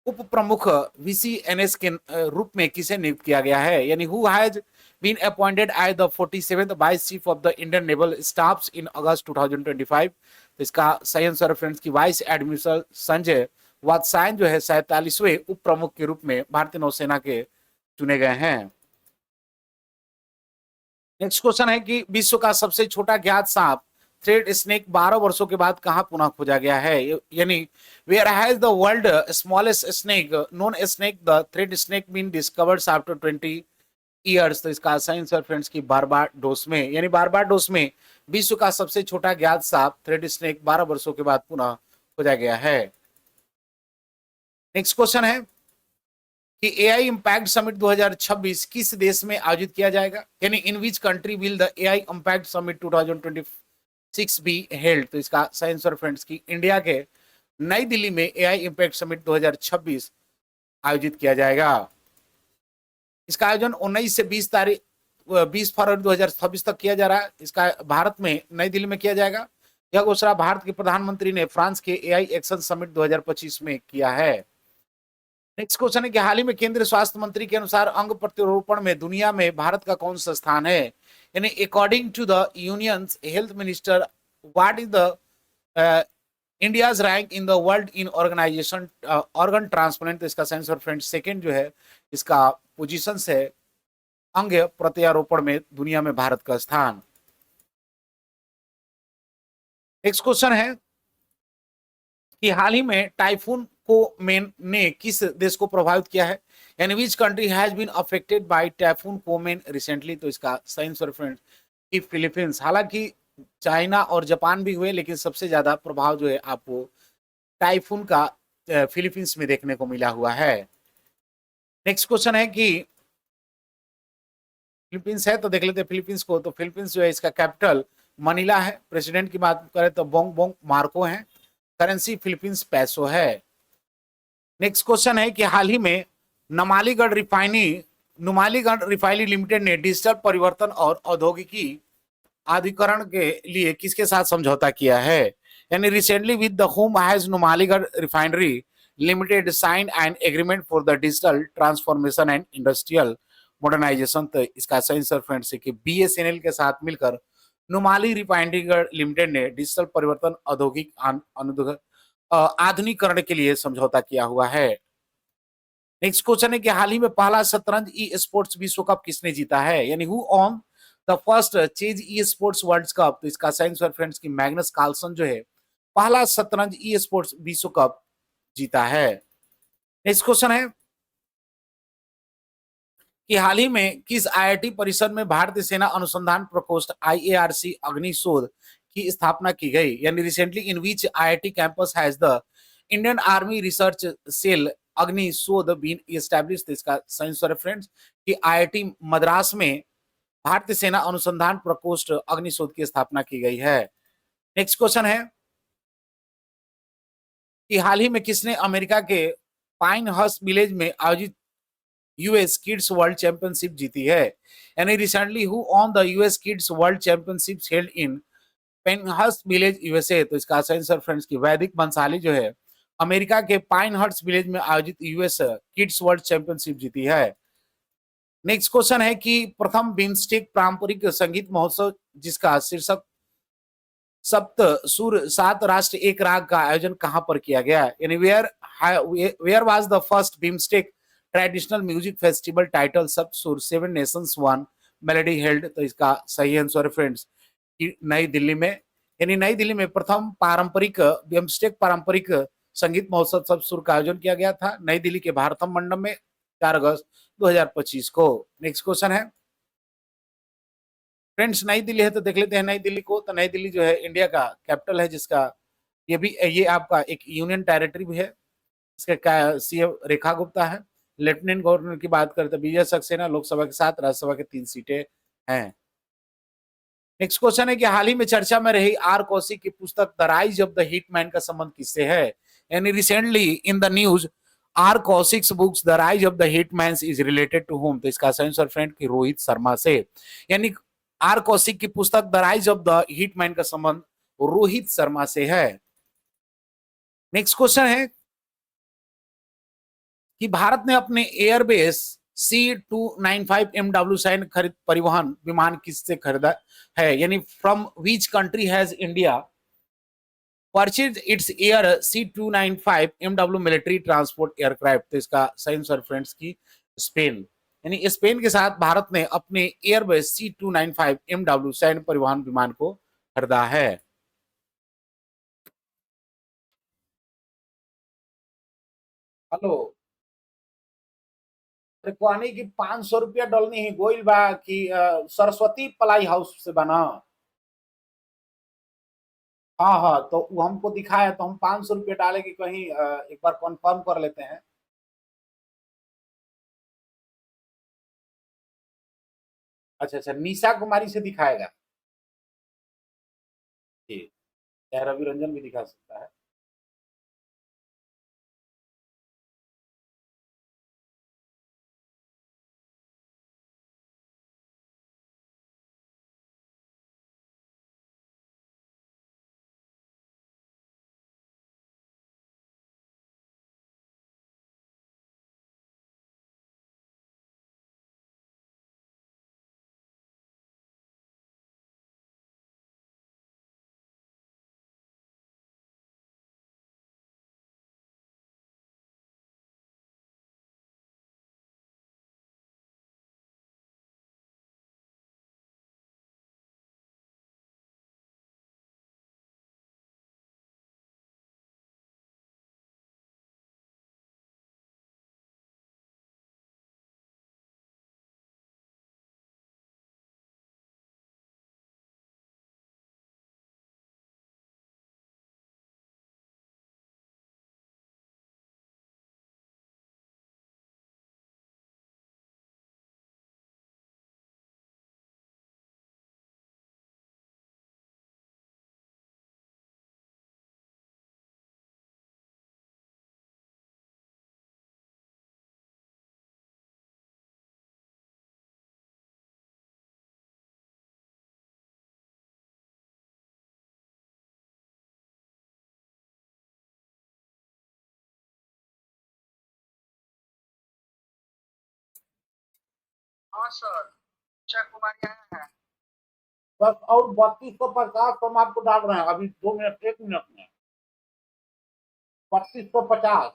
उप प्रमुख VCNS के रूप में किसे नियुक्त किया गया है, यानी who has been appointed as the 47th vice chief of the Indian naval staffs in August 2025। तो इसका सही आंसर फ्रेंड्स की वाइस एडमिरल संजय वात्सायन जो है 47वें उप प्रमुख के रूप में भारतीय नौसेना के चुने गए हैं। नेक्स्ट क्वेश्चन है कि विश्व का सबसे छोटा ज्ञात सांप थ्रेड स्नेक 12 वर्षों के बाद कहां पुनः खोजा गया है, यानी where has the world smallest snake known snake the thread snake been discovered after 20 years. तो इसका सही आंसर फ्रेंड्स की बारबाडोस में, यानी बारबाडोस में विश्व का सबसे छोटा ज्ञात सांप थ्रेड स्नेक 12 वर्षों के बाद पुनः खोजा गया है। नेक्स्ट क्वेश्चन है कि एआई इंपैक्ट समिट 2026 किस देश में आयोजित किया जाएगा, यानी in which country will the AI impact summit 2026 be held. तो इसका सही आंसर फ्रेंड्स की इंडिया के नई दिल्ली में एआई इंपैक्ट समिट 2026 आयोजित किया जाएगा। इसका आयोजन 19 से 20 फरवरी 2026 तक किया जा रहा है। इसका भारत में नई दिल्ली में किया जाएगा। यह घोषणा भारत के प्रधानमंत्री ने फ्रांस के एआई एक्शन समिट 2025 में किया है। नेक्स्ट क्वेश्चन है कि हाल ही में केंद्रीय स्वास्थ्य मंत्री के अनुसार अंग प्रत्यारोपण में दुनिया में भारत का कौन सा स्थान है, यानी according to the unions health minister what is the India's rank in the world in organisation organ transplant. तो इसका आंसर फ्रेंड्स सेकंड जो है इसका पोजीशन है अंग प्रत्यारोपण में दुनिया में भारत का स्थान। नेक्स्ट क्वेश्चन है कि हाल ही में टाइफून कोमेन ने किस देश को प्रभावित किया है, यानी which country has been affected by typhoon Comay recently. तो इसका सही आंसर फ्रेंड्स की फिलीपींस। हालांकि चाइना और जापान भी हुए, लेकिन सबसे ज्यादा प्रभाव जो है आपको टाइफून का फिलीपींस में देखने को मिला हुआ है। नेक्स्ट क्वेश्चन है कि फिलीपींस है तो देख लेते हैं फिलीपींस को। तो फिलीपींस जो है इसका कैपिटल मनीला है। प्रेसिडेंट की बात करें तो बोंग बोंग मार्को है। करेंसी फिलीपींस पैसो है। नेक्स्ट क्वेश्चन है कि हाल ही में नुमालीगढ़ रिफाइनरी लिमिटेड ने डिजिटल परिवर्तन और औद्योगिकी अधिकरण के लिए किसके साथ समझौता किया है, यानी recently with the home has Numaligarh refinery limited sign an agreement for the digital transformation and industrial modernisation. तो इसका सही आंसर फ्रेंड्स है कि BSNL के साथ मिलकर नुमाली रिफाइनरी लिमिटेड ने डिजिटल परिवर्तन औद्योगिक आधुनिकीकरण के लिए समझौता किया हुआ है। नेक्स्ट क्वेश्चन है कि हाल ही में पहला शतरंज ई स्पोर्ट्स विश्व कप किसने जीता है, यानी who on the first chase e sports world cup. तो इसका सही आंसर फ्रेंड्स की मैग्नस कार्लसन जो है पहला शतरंज ई स्पोर्ट्स विश्व कप जीता है। नेक्स्ट क्वेश्चन है कि हाल ही में किस IIT परिसर में भारतीय सेना अनुसंधान प्रकोष्ठ IARC अग्निशोध की स्थापना की गई, यानी recently in which IIT campus has the Indian army research cell Agnishodh been established. तो इसका सही आंसर फ्रेंड्स कि IIT मद्रास में भारतीय सेना अनुसंधान प्रकोष्ठ अग्निशोध की स्थापना की गई है। नेक्स्ट क्वेश्चन है कि हाल ही में किसने अमेरिका के पाइन हर्स्ट विलेज में आयोजित US किड्स वर्ल्ड चैंपियनशिप जीती है, यानी recently who on the US kids world championship held in Pinehurst village USA। तो इसका सही आंसर फ्रेंड्स की वैदिक बंसाली जो है अमेरिका के पाइनहर्स्ट विलेज में आयोजित US किड्स वर्ल्ड चैंपियनशिप जीती है। नेक्स्ट क्वेश्चन है कि प्रथम बिम्स्टेक पारंपरिक संगीत महोत्सव जिसका शीर्षक सप्त सुर 7 राष्ट्र एक राग का आयोजन कहां पर किया गया, यानी where was the first BIMSTEC traditional music festival title Sapta Sur 7 Nations one melody held. तो इसका सही आंसर फ्रेंड्स नई दिल्ली में, यानी नई दिल्ली में प्रथम पारंपरिक बिम्स्टेक पारंपरिक संगीत महोत्सव सप्त सुर का आयोजन किया गया था नई दिल्ली के भारतम मंडप में 4 अगस्त 2025 को। नेक्स्ट क्वेश्चन है फ्रेंड्स नई दिल्ली है तो देख लेते हैं नई दिल्ली को। तो नई दिल्ली जो है इंडिया का कैपिटल है, जिसका ये आपका एक यूनियन टेरिटरी भी है। इसका CM रेखा गुप्ता है। लेफ्टिनेंट गवर्नर की बात करें तो विजय सक्सेना, लोकसभा के 7 राज्यसभा के 3 सीटें हैं। नेक्स्ट क्वेश्चन है कि हाल ही में चर्चा में रही आर कौशिक की पुस्तक The Rise of the Hitman का संबंध किससे है, यानी recently in the news R Kaushik's books The Rise of the Hitman is related to whom. तो इसका सही आंसर फ्रेंड की रोहित शर्मा से, यानी आर कौशिक की पुस्तक The Rise of the Hitman का संबंध रोहित शर्मा से है। नेक्स्ट क्वेश्चन है कि भारत ने अपने एयरबेस C295MW सैन्य खरीद परिवहन विमान किससे खरीदा है, यानी from which country has India purchase it's air C295MW military transport aircraft. तो इसका सही आंसर फ्रेंड्स की स्पेन, यानी स्पेन के साथ भारत ने अपने एयरबेस C295MW सैन्य परिवहन विमान को खरीदा है। हेलो, कहनी कि 500 रुपया डलनी ही गोइल बा कि सरस्वती पलाई हाउस से बना। हाँ हाँ, तो वो हमको दिखाया तो हम 500 रुपये डाले कि कहीं एक बार कंफर्म कर लेते हैं। अच्छा अच्छा, निशा कुमारी से दिखाएगा। ठीक, या रवि रंजन भी दिखा सकता है। हाँ सर, निशा कुमारी आया है। बस और 3250 हम आपको डाल रहे हैं अभी, 2 मिनट, 1 मिनट में। 3250,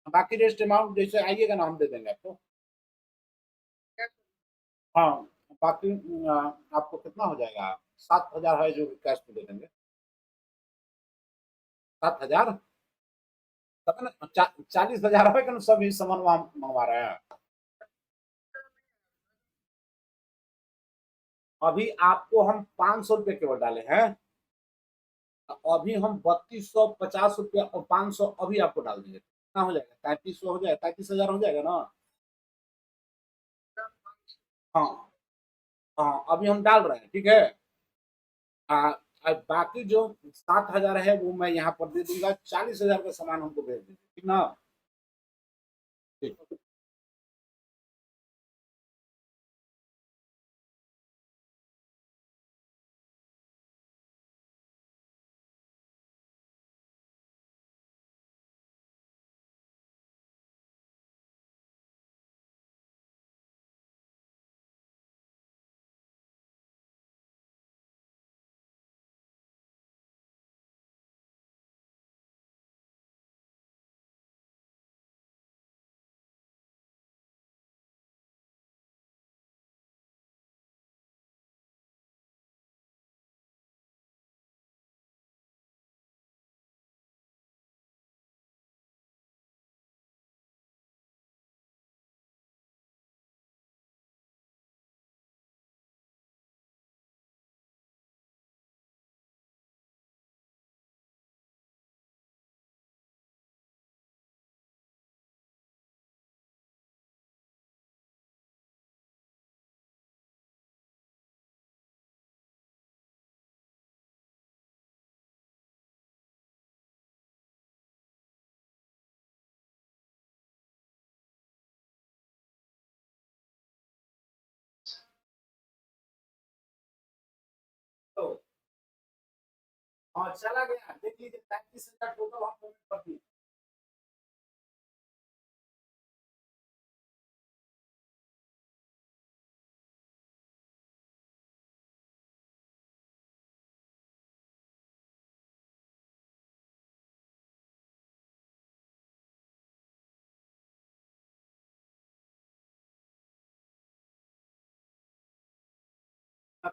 बाकी रेस्ट अमाउंट जैसे आइएगा ना हम दे देंगे आपको। हाँ, बाकी आपको कितना हो जाएगा, 7,000 है जो कैश में दे देंगे। 7,000, तब ना 40,000 है कि सभी सामान वहां मंगवा रहे हैं। अभी आपको हम 500 रुपये केवल डाले हैं। अभी हम 3250 रुपया और 500 अभी आपको डाल देंगे, कितना हो जाएगा, 3300 हो जाएगा, 33,000 हो जाएगा ना। हाँ हाँ, अभी हम डाल रहे हैं, ठीक है। बाकी जो 7,000 है वो मैं यहाँ पर दे दूंगा, 40,000 का सामान हमको भेज दीजिए, ठीक ना। ठीक। हाँ चला गया, देख लीजिए 33,000 टोटल हम पेमेंट कर दिए।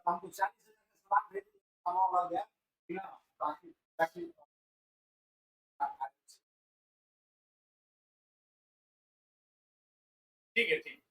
हमको 40,000 का सामान भेज दिया, सामान आ गया बिना बाकी बाकी। ठीक है, ठीक।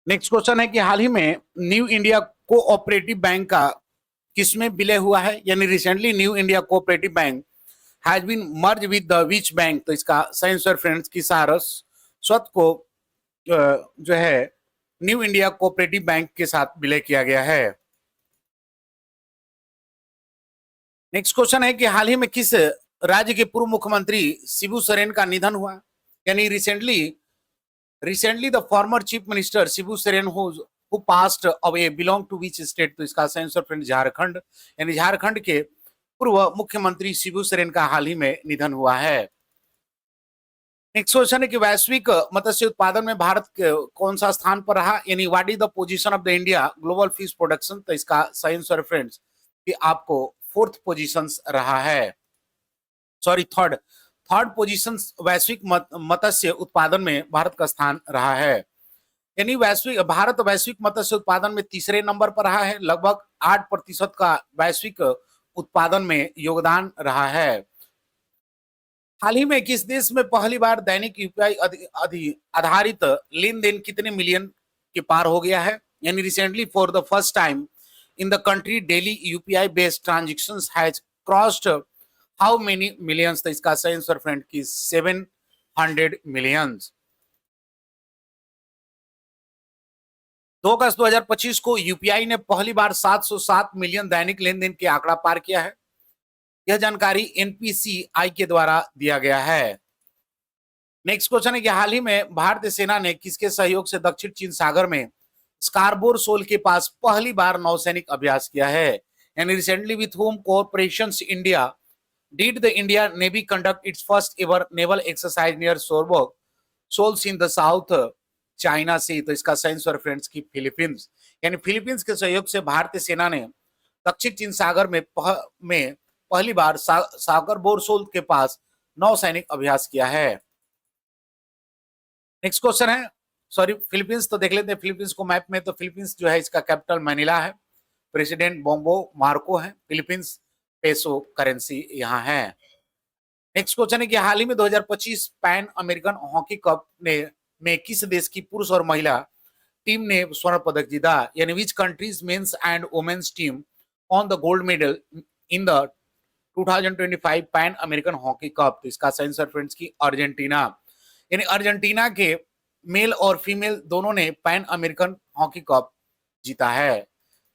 नेक्स्ट क्वेश्चन है कि हाल ही में न्यू इंडिया कोऑपरेटिव बैंक का किसमें विलय हुआ है, यानी recently New India cooperative bank has been merge with the which bank. तो इसका सही आंसर फ्रेंड्स की सारस्वत को जो है न्यू इंडिया कोऑपरेटिव बैंक के साथ विलय किया गया है। नेक्स्ट क्वेश्चन है कि हाल ही में किस राज्य के पूर्व मुख्यमंत्री शिबू सोरेन का निधन हुआ, यानी recently the former chief minister Shibu Soren who passed away belong to which state. तो इसका सही आंसर फ्रेंड झारखंड, यानी झारखंड के पूर्व मुख्यमंत्री शिबू सोरेन का हाल ही में निधन हुआ है। नेक्स्ट क्वेश्चन है कि वैश्विक मत्स्य उत्पादन में भारत कौन सा स्थान पर रहा, यानी what is the position of the India global fish production. तो इसका सही आंसर फ्रेंड्स कि आपको फोर्थ पोजीशन रहा है, सॉरी थर्ड पोजीशन वैश्विक मत्स्य उत्पादन में भारत का स्थान रहा है, यानी भारत वैश्विक मत्स्य उत्पादन में तीसरे नंबर पर रहा है, लगभग 8% का वैश्विक उत्पादन में योगदान रहा है। हाल ही में किस देश में पहली बार दैनिक यूपीआई आधारित लेन देन कितने मिलियन के पार हो गया है, यानी recently for the first time in the country daily UPI based transactions has crossed how many millions. तो इसका सही आंसर फ्रेंड की 700 मिलियंस। 2 अगस्त 2025 को यूपीआई ने पहली बार 707 मिलियन दैनिक लेन देन के आंकड़ा पार किया है। यह जानकारी एनपीसीआई के द्वारा दिया गया है। नेक्स्ट क्वेश्चन है कि हाल ही में भारतीय सेना ने किसके सहयोग से दक्षिण चीन सागर में स्कारबोर सोल के पास पहली बार नौसैनिक अभ्यास किया है, यानी recently with whom cooperation India did the India navy conduct its first ever naval exercise near shoals in the South China Sea. तो इसका सही आंसर फ्रेंड्स की फिलीपींस, यानी फिलीपींस के सहयोग से भारतीय सेना ने दक्षिण चीन सागर में पहली बार सागर बोरसोल के पास नौसैनिक अभ्यास किया है। नेक्स्ट क्वेश्चन है, सॉरी फिलीपींस तो देख लेते हैं फिलीपींस को मैप में। तो फिलीपींस जो है इसका कैपिटल मैनिला है, प्रेसिडेंट बोम्बो मार्को है, फिलीपींस पेसो करेंसी यहाँ है। नेक्स्ट क्वेश्चन है कि हाल ही में 2025 पैन अमेरिकन हॉकी कप में किस देश की पुरुष और महिला टीम ने स्वर्ण पदक जीता, यानी which countries men's and women's team on the gold medal in the 2025 Pan American hockey cup. तो इसका सही आंसर फ्रेंड्स की अर्जेंटीना, यानी अर्जेंटीना के मेल और फीमेल दोनों ने पैन अमेरिकन हॉकी कप जीता है।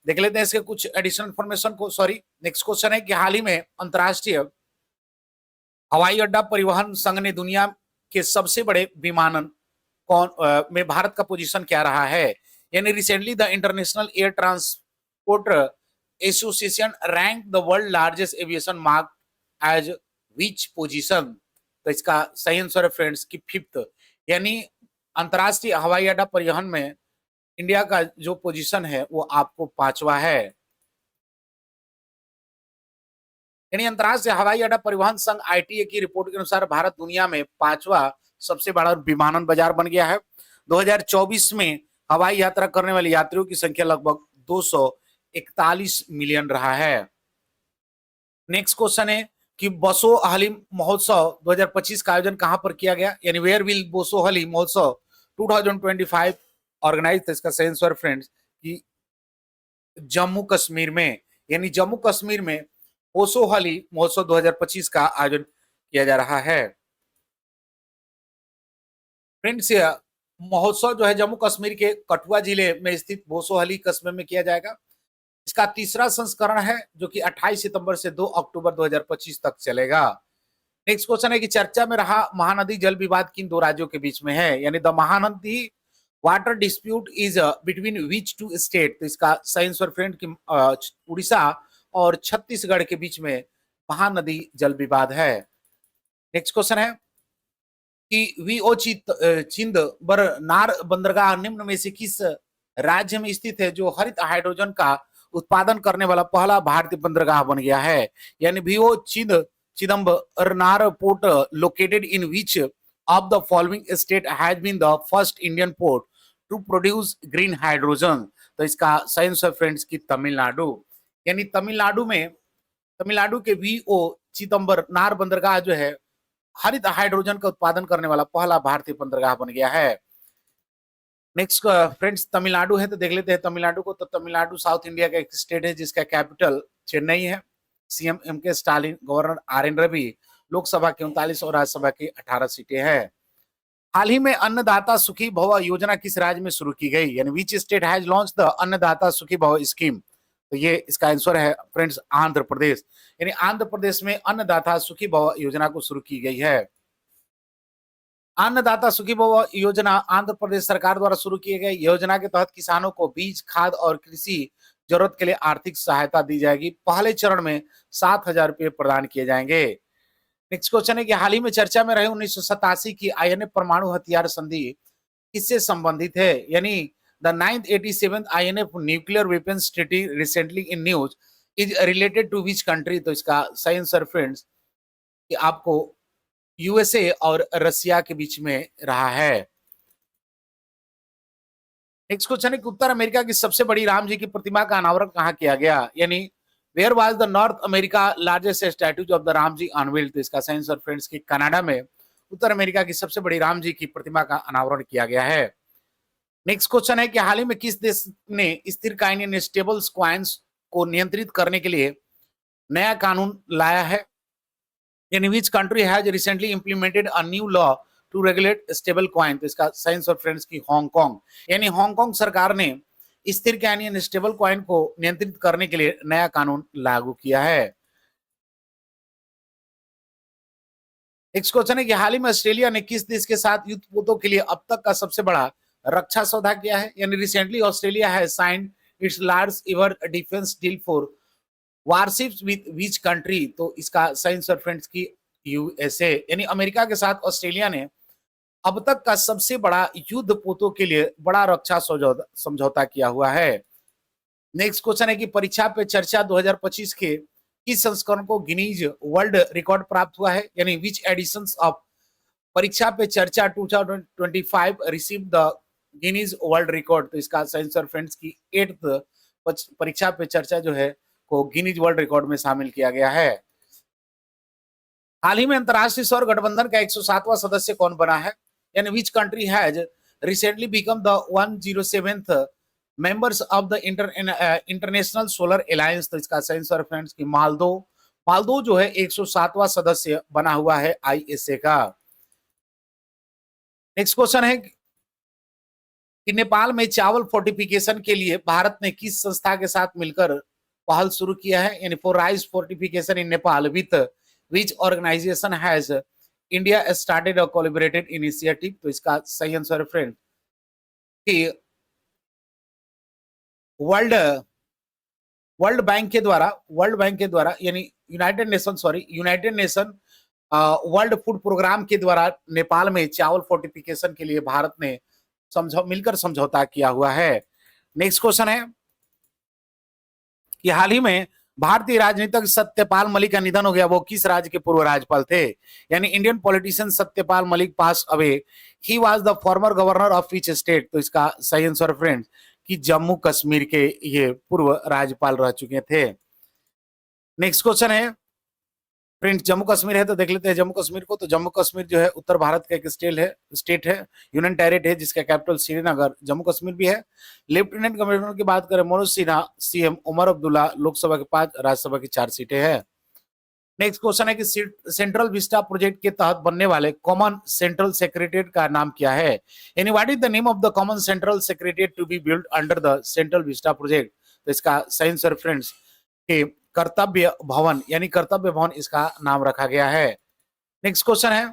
देख लेते हैं इसके कुछ एडिशनल इंफॉर्मेशन को। सॉरी, नेक्स्ट क्वेश्चन है कि हाल ही में अंतरराष्ट्रीय हवाई अड्डा परिवहन संघ ने दुनिया के सबसे बड़े विमानन में भारत का पोजीशन क्या रहा है, यानी recently the international air transport association rank the world largest aviation mark as which position. तो इसका सही आंसर है फ्रेंड्स की फिफ्थ, यानी अंतरराष्ट्रीय हवाई अड्डा परिवहन में इंडिया का जो पोजीशन है वो आपको 5वां है, यानी अंतरराष्ट्रीय हवाई अड्डा परिवहन संघ आईटीए की रिपोर्ट के अनुसार भारत दुनिया में 5वां सबसे बड़ा विमानन बाजार बन गया है। 2024 में हवाई यात्रा करने वाले यात्रियों की संख्या लगभग 241 मिलियन रहा है। नेक्स्ट क्वेश्चन है कि बोसो हलीम महोत्सव 2025 का आयोजन कहां पर किया गया, यानी वेयर विल बोसो हलीम महोत्सव 2025 ऑर्गेनाइज। तो इसका सही आंसर फ्रेंड्स कि जम्मू कश्मीर में, यानी जम्मू कश्मीर में ओशो हाली महोत्सव 2025 का आयोजन किया जा रहा है। फ्रेंड्स, यह महोत्सव जो है जम्मू कश्मीर के कठुआ जिले में स्थित भोसोहली कस्बे में किया जाएगा। इसका तीसरा संस्करण है जो कि 28 सितंबर से 2 अक्टूबर 2025 तक चलेगा। नेक्स्ट क्वेश्चन है कि चर्चा में रहा महानदी जल विवाद किन दो राज्यों के बीच में है, यानी the Mahanadi water dispute is between which two state. तो इसका सही आंसर फ्रेंड की उड़ीसा और छत्तीसगढ़ के बीच में महानदी जल विवाद है। नेक्स्ट क्वेश्चन है कि वीओ चिंद बरनार बंदरगाह निम्न में से किस राज्य में स्थित है जो हरित हाइड्रोजन का उत्पादन करने वाला पहला भारतीय बंदरगाह बन गया है, यानी V O Chidambaranar port located in which of the following state has been the first Indian port to produce green hydrogen. तो इसका सही आंसर फ्रेंड्स की तमिलनाडु, यानी तमिलनाडु के वीओ चिदम्बरनार बंदरगाह जो है हरित हाइड्रोजन का उत्पादन करने वाला पहला भारतीय बंदरगाह बन गया है। नेक्स्ट फ्रेंड्स, तमिलनाडु है तो देख लेते हैं तमिलनाडु को। तो तमिलनाडु साउथ इंडिया का एक स्टेट है जिसका कैपिटल चेन्नई है। CM M K. Stalin, governor R N. Ravi, Lok Sabha की 39 और राज्यसभा की 18 सीटें हैं। हाल ही में अन्नदाता सुखी भव योजना किस राज्य में शुरू की गई, यानी which state has launch the अन्नदाता सुखी भव स्कीम। तो ये इसका आंसर है फ्रेंड्स आंध्र प्रदेश, यानी आंध्र प्रदेश में अन्नदाता सुखी भव योजना को शुरू की गई है। अन्नदाता सुखी भव योजना आंध्र प्रदेश सरकार द्वारा शुरू की गई योजना के तहत किसानों को बीज, खाद और कृषि जरूरत के लिए आर्थिक सहायता दी जाएगी। पहले चरण में 7,000 रुपए प्रदान किए जाएंगे। नेक्स्ट क्वेश्चन है कि हाल ही में चर्चा में रहे 1987 की आईएनए परमाणु हथियार संधि किससे संबंधित है, यानी the 987th INF nuclear weapons treaty recently in news is related to which country. तो इसका सही आंसर फ्रेंड्स कि आपको यूएसए और रसिया के बीच में रहा है। नेक्स्ट क्वेश्चन है कि उत्तर अमेरिका की सबसे बड़ी राम जी की प्रतिमा का अनावरण कहाँ किया गया, यानी where was the North America largest statues of the Ram ji unveiled. तो इसका सही आंसर फ्रेंड्स की कनाडा में उत्तर अमेरिका की सबसे बड़ी राम जी की प्रतिमा का अनावरण किया गया है। नेक्स्ट क्वेश्चन है कि हाल ही में किस देश ने स्थिर कायनी स्टेबल कॉइन्स को नियंत्रित करने के लिए नया कानून लाया है, यानी which country has recently implemented a new law to regulate stable coin. तो इसका साइंस और फ्रेंड्स की हांगकांग, यानी हांगकांग सरकार ने स्थिर कायनी स्टेबल कॉइन को नियंत्रित करने के लिए नया कानून लागू किया है। नेक्स्ट क्वेश्चन है कि हाल ही में ऑस्ट्रेलिया ने किस देश के साथ युद्ध पोतों के लिए अब तक का सबसे बड़ा रक्षा सौदा किया है, यानी recently Australia has signed its large ever defence deal for warships with which country. तो इसका साइंस और फ्रेंड्स की यूएसए, यानी अमेरिका के साथ ऑस्ट्रेलिया ने अब तक का सबसे बड़ा युद्ध पोतों के लिए बड़ा रक्षा समझौता किया हुआ है। नेक्स्ट क्वेश्चन है कि परीक्षा पे चर्चा 2025 के किस संस्करण को गिनीज वर्ल्ड रिकॉर्ड प्राप्त हुआ है, यानी विच एडिशंस ऑफ परीक्षा पे चर्चा 2025 receive the Guinness world record. तो इसका आंसर फ्रेंड्स की 8th परीक्षा पे चर्चा जो है को गिनीज वर्ल्ड रिकॉर्ड में शामिल किया गया है। हाल ही में अंतरराष्ट्रीय सौर गठबंधन का 107वां सदस्य कौन बना है, यानी which country has recently become the 107th members of the international solar alliance. तो इसका आंसर फ्रेंड्स की मालदीव जो है 107वां सदस्य बना हुआ है आईएसए का। नेक्स्ट क्वेश्चन है कि नेपाल में चावल फोर्टिफिकेशन के लिए भारत ने किस संस्था के साथ मिलकर पहल शुरू किया है, यानी for rice fortification in Nepal with which organisation has India started a collaborated initiative. तो इसका सही आंसर फ्रेंड कि वर्ल्ड बैंक के द्वारा यानी United Nation World Food Programme के द्वारा नेपाल में चावल फोर्टिफिकेशन के लिए भारत ने मिलकर समझौता किया हुआ है। नेक्स्ट क्वेश्चन है कि हाल ही में भारतीय राजनीतिक सत्यपाल मलिक का निधन हो गया, वो किस राज्य के पूर्व राज्यपाल थे, यानी Indian politician Satyapal Malik pass away, he was the former governor of which state. तो इसका सही आंसर फ्रेंड्स कि जम्मू कश्मीर के ये पूर्व राज्यपाल रह चुके थे। नेक्स्ट क्वेश्चन है फ्रेंड्स जम्मू कश्मीर है तो देख लेते हैं जम्मू कश्मीर को। तो जम्मू कश्मीर जो है उत्तर भारत का एक स्टेट है, यूनियन टेरिटरी है जिसका कैपिटल श्रीनगर जम्मू कश्मीर भी है। लेफ्टिनेंट गवर्नर की बात करें मनोज सिन्हा, सीएम उमर अब्दुल्ला, लोकसभा के 5, राज्यसभा की 4 सीटें हैं। नेक्स्ट क्वेश्चन है कि सेंट्रल विस्टा प्रोजेक्ट के तहत बनने वाले कॉमन सेंट्रल सेक्रेटेरिएट का नाम क्या है? यानी what is the name of the Common Central Secretariat to be build under the Central Vista project? तो इसका सही आंसर फ्रेंड्स कि कर्तव्य भवन, यानी कर्तव्य भवन इसका नाम रखा गया है। नेक्स्ट क्वेश्चन है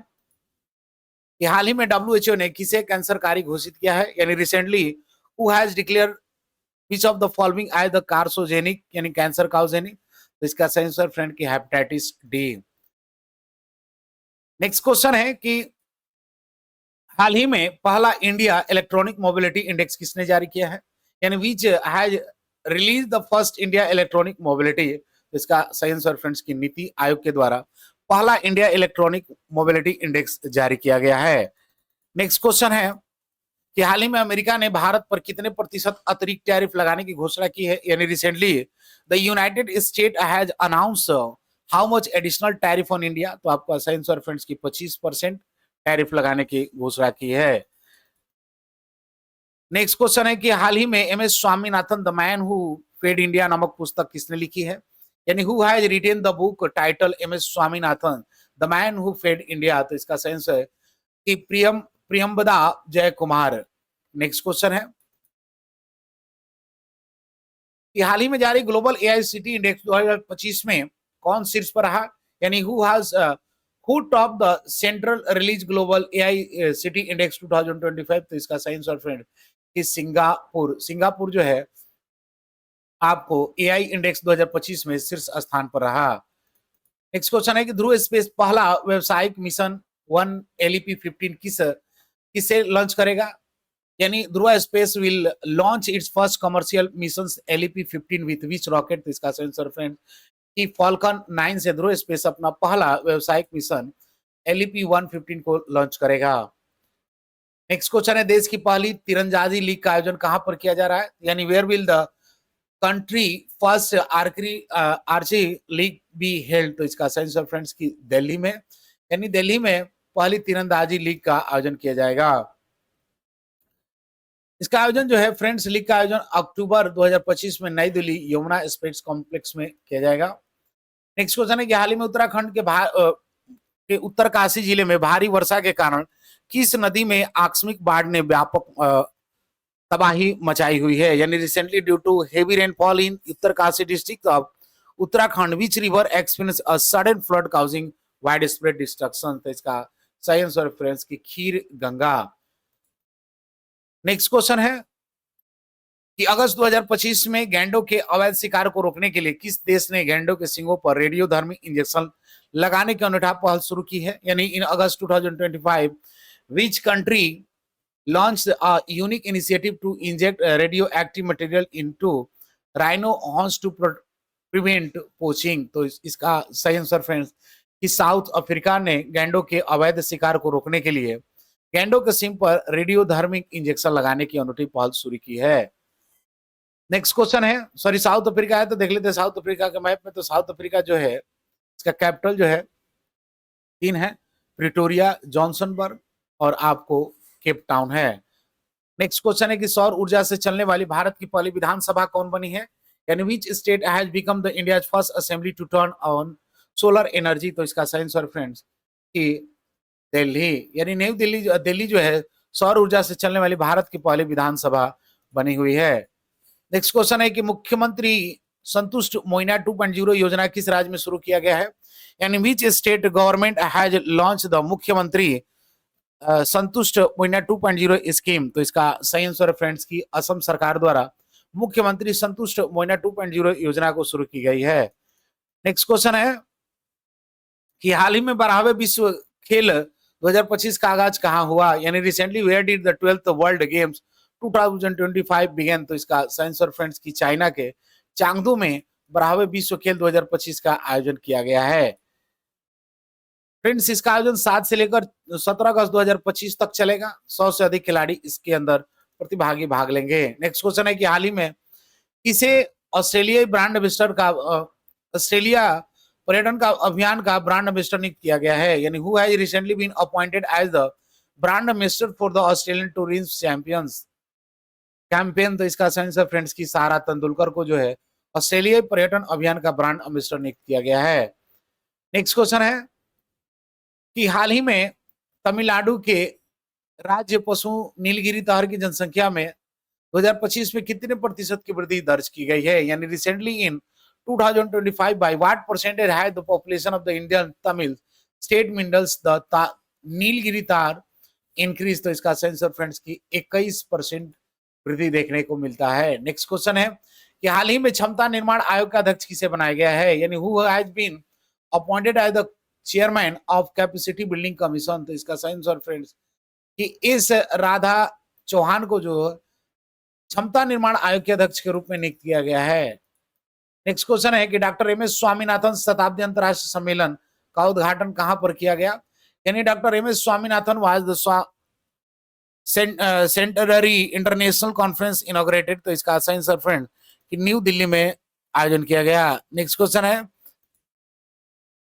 कि हाल ही में डब्ल्यूएचओ ने किसे कैंसरकारी घोषित किया है? यानी recently who has declare which of the following as the carcinogenic, यानी कैंसर काउजेनिक? तो इसका सही आंसर फ्रेंड की हेपेटाइटिस डी। नेक्स्ट क्वेश्चन है कि हाल ही में पहला इंडिया इलेक्ट्रॉनिक मोबिलिटी इंडेक्स किसने जारी किया है? यानी which has release the first India electronic mobility? इसका सही आंसर फ्रेंड्स की नीति आयोग के द्वारा पहला इंडिया इलेक्ट्रॉनिक मोबिलिटी इंडेक्स जारी किया गया है। नेक्स्ट क्वेश्चन है कि हाल ही में अमेरिका ने भारत पर कितने प्रतिशत अतिरिक्त टैरिफ लगाने की घोषणा की है? यानी recently the United state has announce how much additional tariff on India? तो आपका सही आंसर फ्रेंड्स की 25% टैरिफ लगाने की घोषणा की है। नेक्स्ट क्वेश्चन है कि हाल ही में M S Swaminathan the man who fed India नामक पुस्तक किसने लिखी है? यानी who has written the book title M S Swaminathan the man who fed India? तो इसका सही आंसर है कि प्रियंबदा जय कुमार। नेक्स्ट क्वेश्चन है कि हाल ही में जारी ग्लोबल एआईसीटी इंडेक्स 2025 में कौन शीर्ष पर रहा? यानी who top the central release global AICT index 2025? तो इसका सही आंसर फ्रेंड कि सिंगापुर जो है आपको एआई इंडेक्स 2025 में शीर्ष स्थान पर रहा। नेक्स्ट क्वेश्चन है कि ध्रुव स्पेस पहला व्यवसायिक मिशन 1 एलईपी 15 किसे लॉन्च करेगा? यानी Dhruva space will launch its first commercial mission LEP 15 with which rocket? तो इसका सही आंसर फ्रेंड कि फॉल्कन 9 से ध्रुव स्पेस अपना पहला व्यवसायिक मिशन एलईपी 115 को लॉन्च करेगा। नेक्स्ट क्वेश्चन है देश की पहली तीरंदाजी लीग का आयोजन कहां पर किया जा रहा है? यानी where will the country first archery league be held? तो इसका सही आंसर फ्रेंड्स की दिल्ली में, यानी दिल्ली में पहली तीरंदाजी लीग का आयोजन किया जाएगा। इसका आयोजन जो है फ्रेंड्स लीग का आयोजन अक्टूबर 2025 में नई दिल्ली यमुना स्पोर्ट्स कॉम्प्लेक्स में किया जाएगा। नेक्स्ट क्वेश्चन है कि हाल ही में उत्तराखंड के उत्तरकाशी जिले में भारी वर्षा के कारण किस नदी में आकस्मिक बाढ़ ने व्यापक तबाही मचाई हुई है? यानी recently due to heavy rainfall in Uttarkashi district of Uttarakhand which river experience a sudden flood causing wide spread destruction? तो इसका सही आंसर फ्रेंड्स की खीर गंगा। नेक्स्ट क्वेश्चन है कि अगस्त 2025 में गैंडों के अवैध शिकार को रोकने के लिए किस देश ने गैंडों के सिंगों पर रेडियोधर्मी इंजेक्शन लगाने की अनूठा पहल शुरू की है? यानी इन August 2025 which country launched a unique initiative to inject radioactive material into rhino horns to prevent poaching? तो इसका सही आंसर फ्रेंड्स कि साउथ अफ्रीका ने गैंडों के अवैध शिकार को रोकने के लिए गैंडों के सिंग पर रेडियोधर्मिक इंजेक्शन लगाने की अनूठी पहल शुरू की है। नेक्स्ट क्वेश्चन है, सॉरी साउथ अफ्रीका है तो देख लेते हैं साउथ अफ्रीका के मैप में। तो साउथ अफ्रीका जो है इसका कैपिटल जो है 3 है, प्रिटोरिया, जॉनसनबर्ग और आपको केप टाउन है। नेक्स्ट क्वेश्चन है कि सौर ऊर्जा से चलने वाली भारत की पहली विधानसभा कौन बनी है? यानी which state has become the India first assembly to turn on solar energy? तो इसका सही आंसर फ्रेंड्स कि दिल्ली, यानी नई दिल्ली जो है सौर ऊर्जा से चलने वाली भारत की पहली विधानसभा बनी हुई है। नेक्स्ट क्वेश्चन है कि मुख्यमंत्री संतुष्ट मोइना 2.0 योजना किस राज्य में शुरू किया गया है? यानी which state government has launch the मुख्यमंत्री संतुष्ट मोइना 2.0 स्कीम? तो इसका सही आंसर फ्रेंड्स की असम सरकार द्वारा मुख्यमंत्री संतुष्ट मोइना 2.0 योजना को शुरू की गई है। नेक्स्ट क्वेश्चन है कि हाल ही में 12वें विश्व खेल 2025 का आगाज कहां हुआ? यानी recently where did the 12th World Games 2025 begin? तो इसका सही आंसर फ्रेंड्स की चाइना के चांगदू में 12वें विश्व खेल 2025 का आयोजन किया गया है। फ्रेंड्स इसका आयोजन 7 से लेकर 17 अगस्त 2025 तक चलेगा। 100 से अधिक खिलाड़ी इसके अंदर प्रतिभागी भाग लेंगे। नेक्स्ट क्वेश्चन है कि हाल ही में किसे ऑस्ट्रेलियाई ब्रांड एम्बेसडर का ऑस्ट्रेलिया पर्यटन का अभियान का ब्रांड एम्बेसडर नियुक्त किया गया है? यानी who has recently been appointed as the brand ambassador for the Australian tourism champions campaign? तो इसका आंसर फ्रेंड्स की सारा तेंदुलकर को जो है ऑस्ट्रेलियाई पर्यटन अभियान का ब्रांड एम्बेसडर नियुक्त किया गया है। नेक्स्ट क्वेश्चन है कि हाल ही में तमिलनाडु के राज्य पशु नीलगिरी तार की जनसंख्या में 2025 में कितने प्रतिशत की वृद्धि दर्ज की गई है? यानी recently in 2025 by what percentage has the population of the Indian Tamil state minerals the Nilgiri tahr increase? तो इसका आंसर फ्रेंड्स की 21% वृद्धि देखने को मिलता है। नेक्स्ट क्वेश्चन है कि हाल ही में क्षमता निर्माण आयोग का अध्यक्ष किसे बनाया गया है? यानी who has been appointed as the chairman of capacity building commission? तो इसका आंसर फ्रेंड्स कि इस राधा चौहान को जो क्षमता निर्माण आयोग के अध्यक्ष के रूप में नियुक्त किया गया है। नेक्स्ट क्वेश्चन है कि डॉक्टर एम एस स्वामीनाथन शताब्दी अंतर्राष्ट्रीय सम्मेलन का उद्घाटन कहां पर किया गया? यानी doctor M S Swaminathan was the centenary international conference inaugurated? तो इसका आंसर फ्रेंड कि न्यू दिल्ली में आयोजन किया गया। नेक्स्ट क्वेश्चन है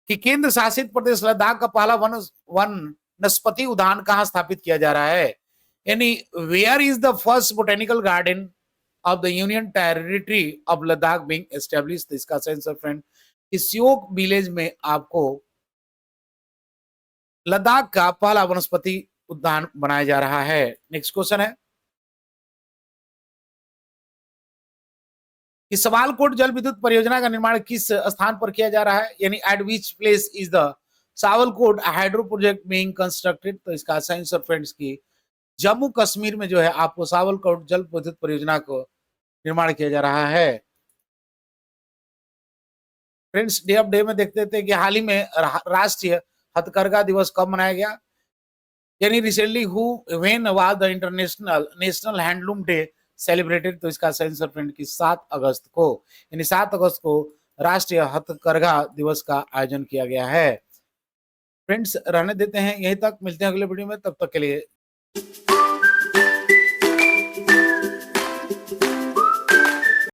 कि केंद्र शासित प्रदेश लद्दाख का पहला वनस्पति उद्यान कहां स्थापित किया जा रहा है? यानी where is the first botanical garden of the union territory of Ladakh being establish? तो इसका आंसर फ्रेंड इस सियोक विलेज में आपको लद्दाख का पहला वनस्पति उद्यान बनाया जा रहा है। नेक्स्ट क्वेश्चन है कि सवालकोट जल विद्युत परियोजना का निर्माण किस स्थान पर किया जा रहा है? यानी eight which place is the Sawalkot hydro project being constructed? तो इसका आंसर फ्रेंड्स की जम्मू कश्मीर में जो है आपको सावलकोट जल विद्युत परियोजना को निर्माण किया जा रहा है। फ्रेंड्स डे ऑफ डे में देखते थे कि हाल ही में राष्ट्रीय हथकरघा दिवस कब मनाया गया? यानी recently who when was the international national handloom day celebrated? तो इसका आंसर फ्रेंड की 7 अगस्त को, यानी 7 अगस्त को राष्ट्रीय हथकरघा दिवस का आयोजन किया गया है। फ्रेंड्स रहने देते हैं यहीं तक, मिलते हैं अगले वीडियो में, तब तक के लिए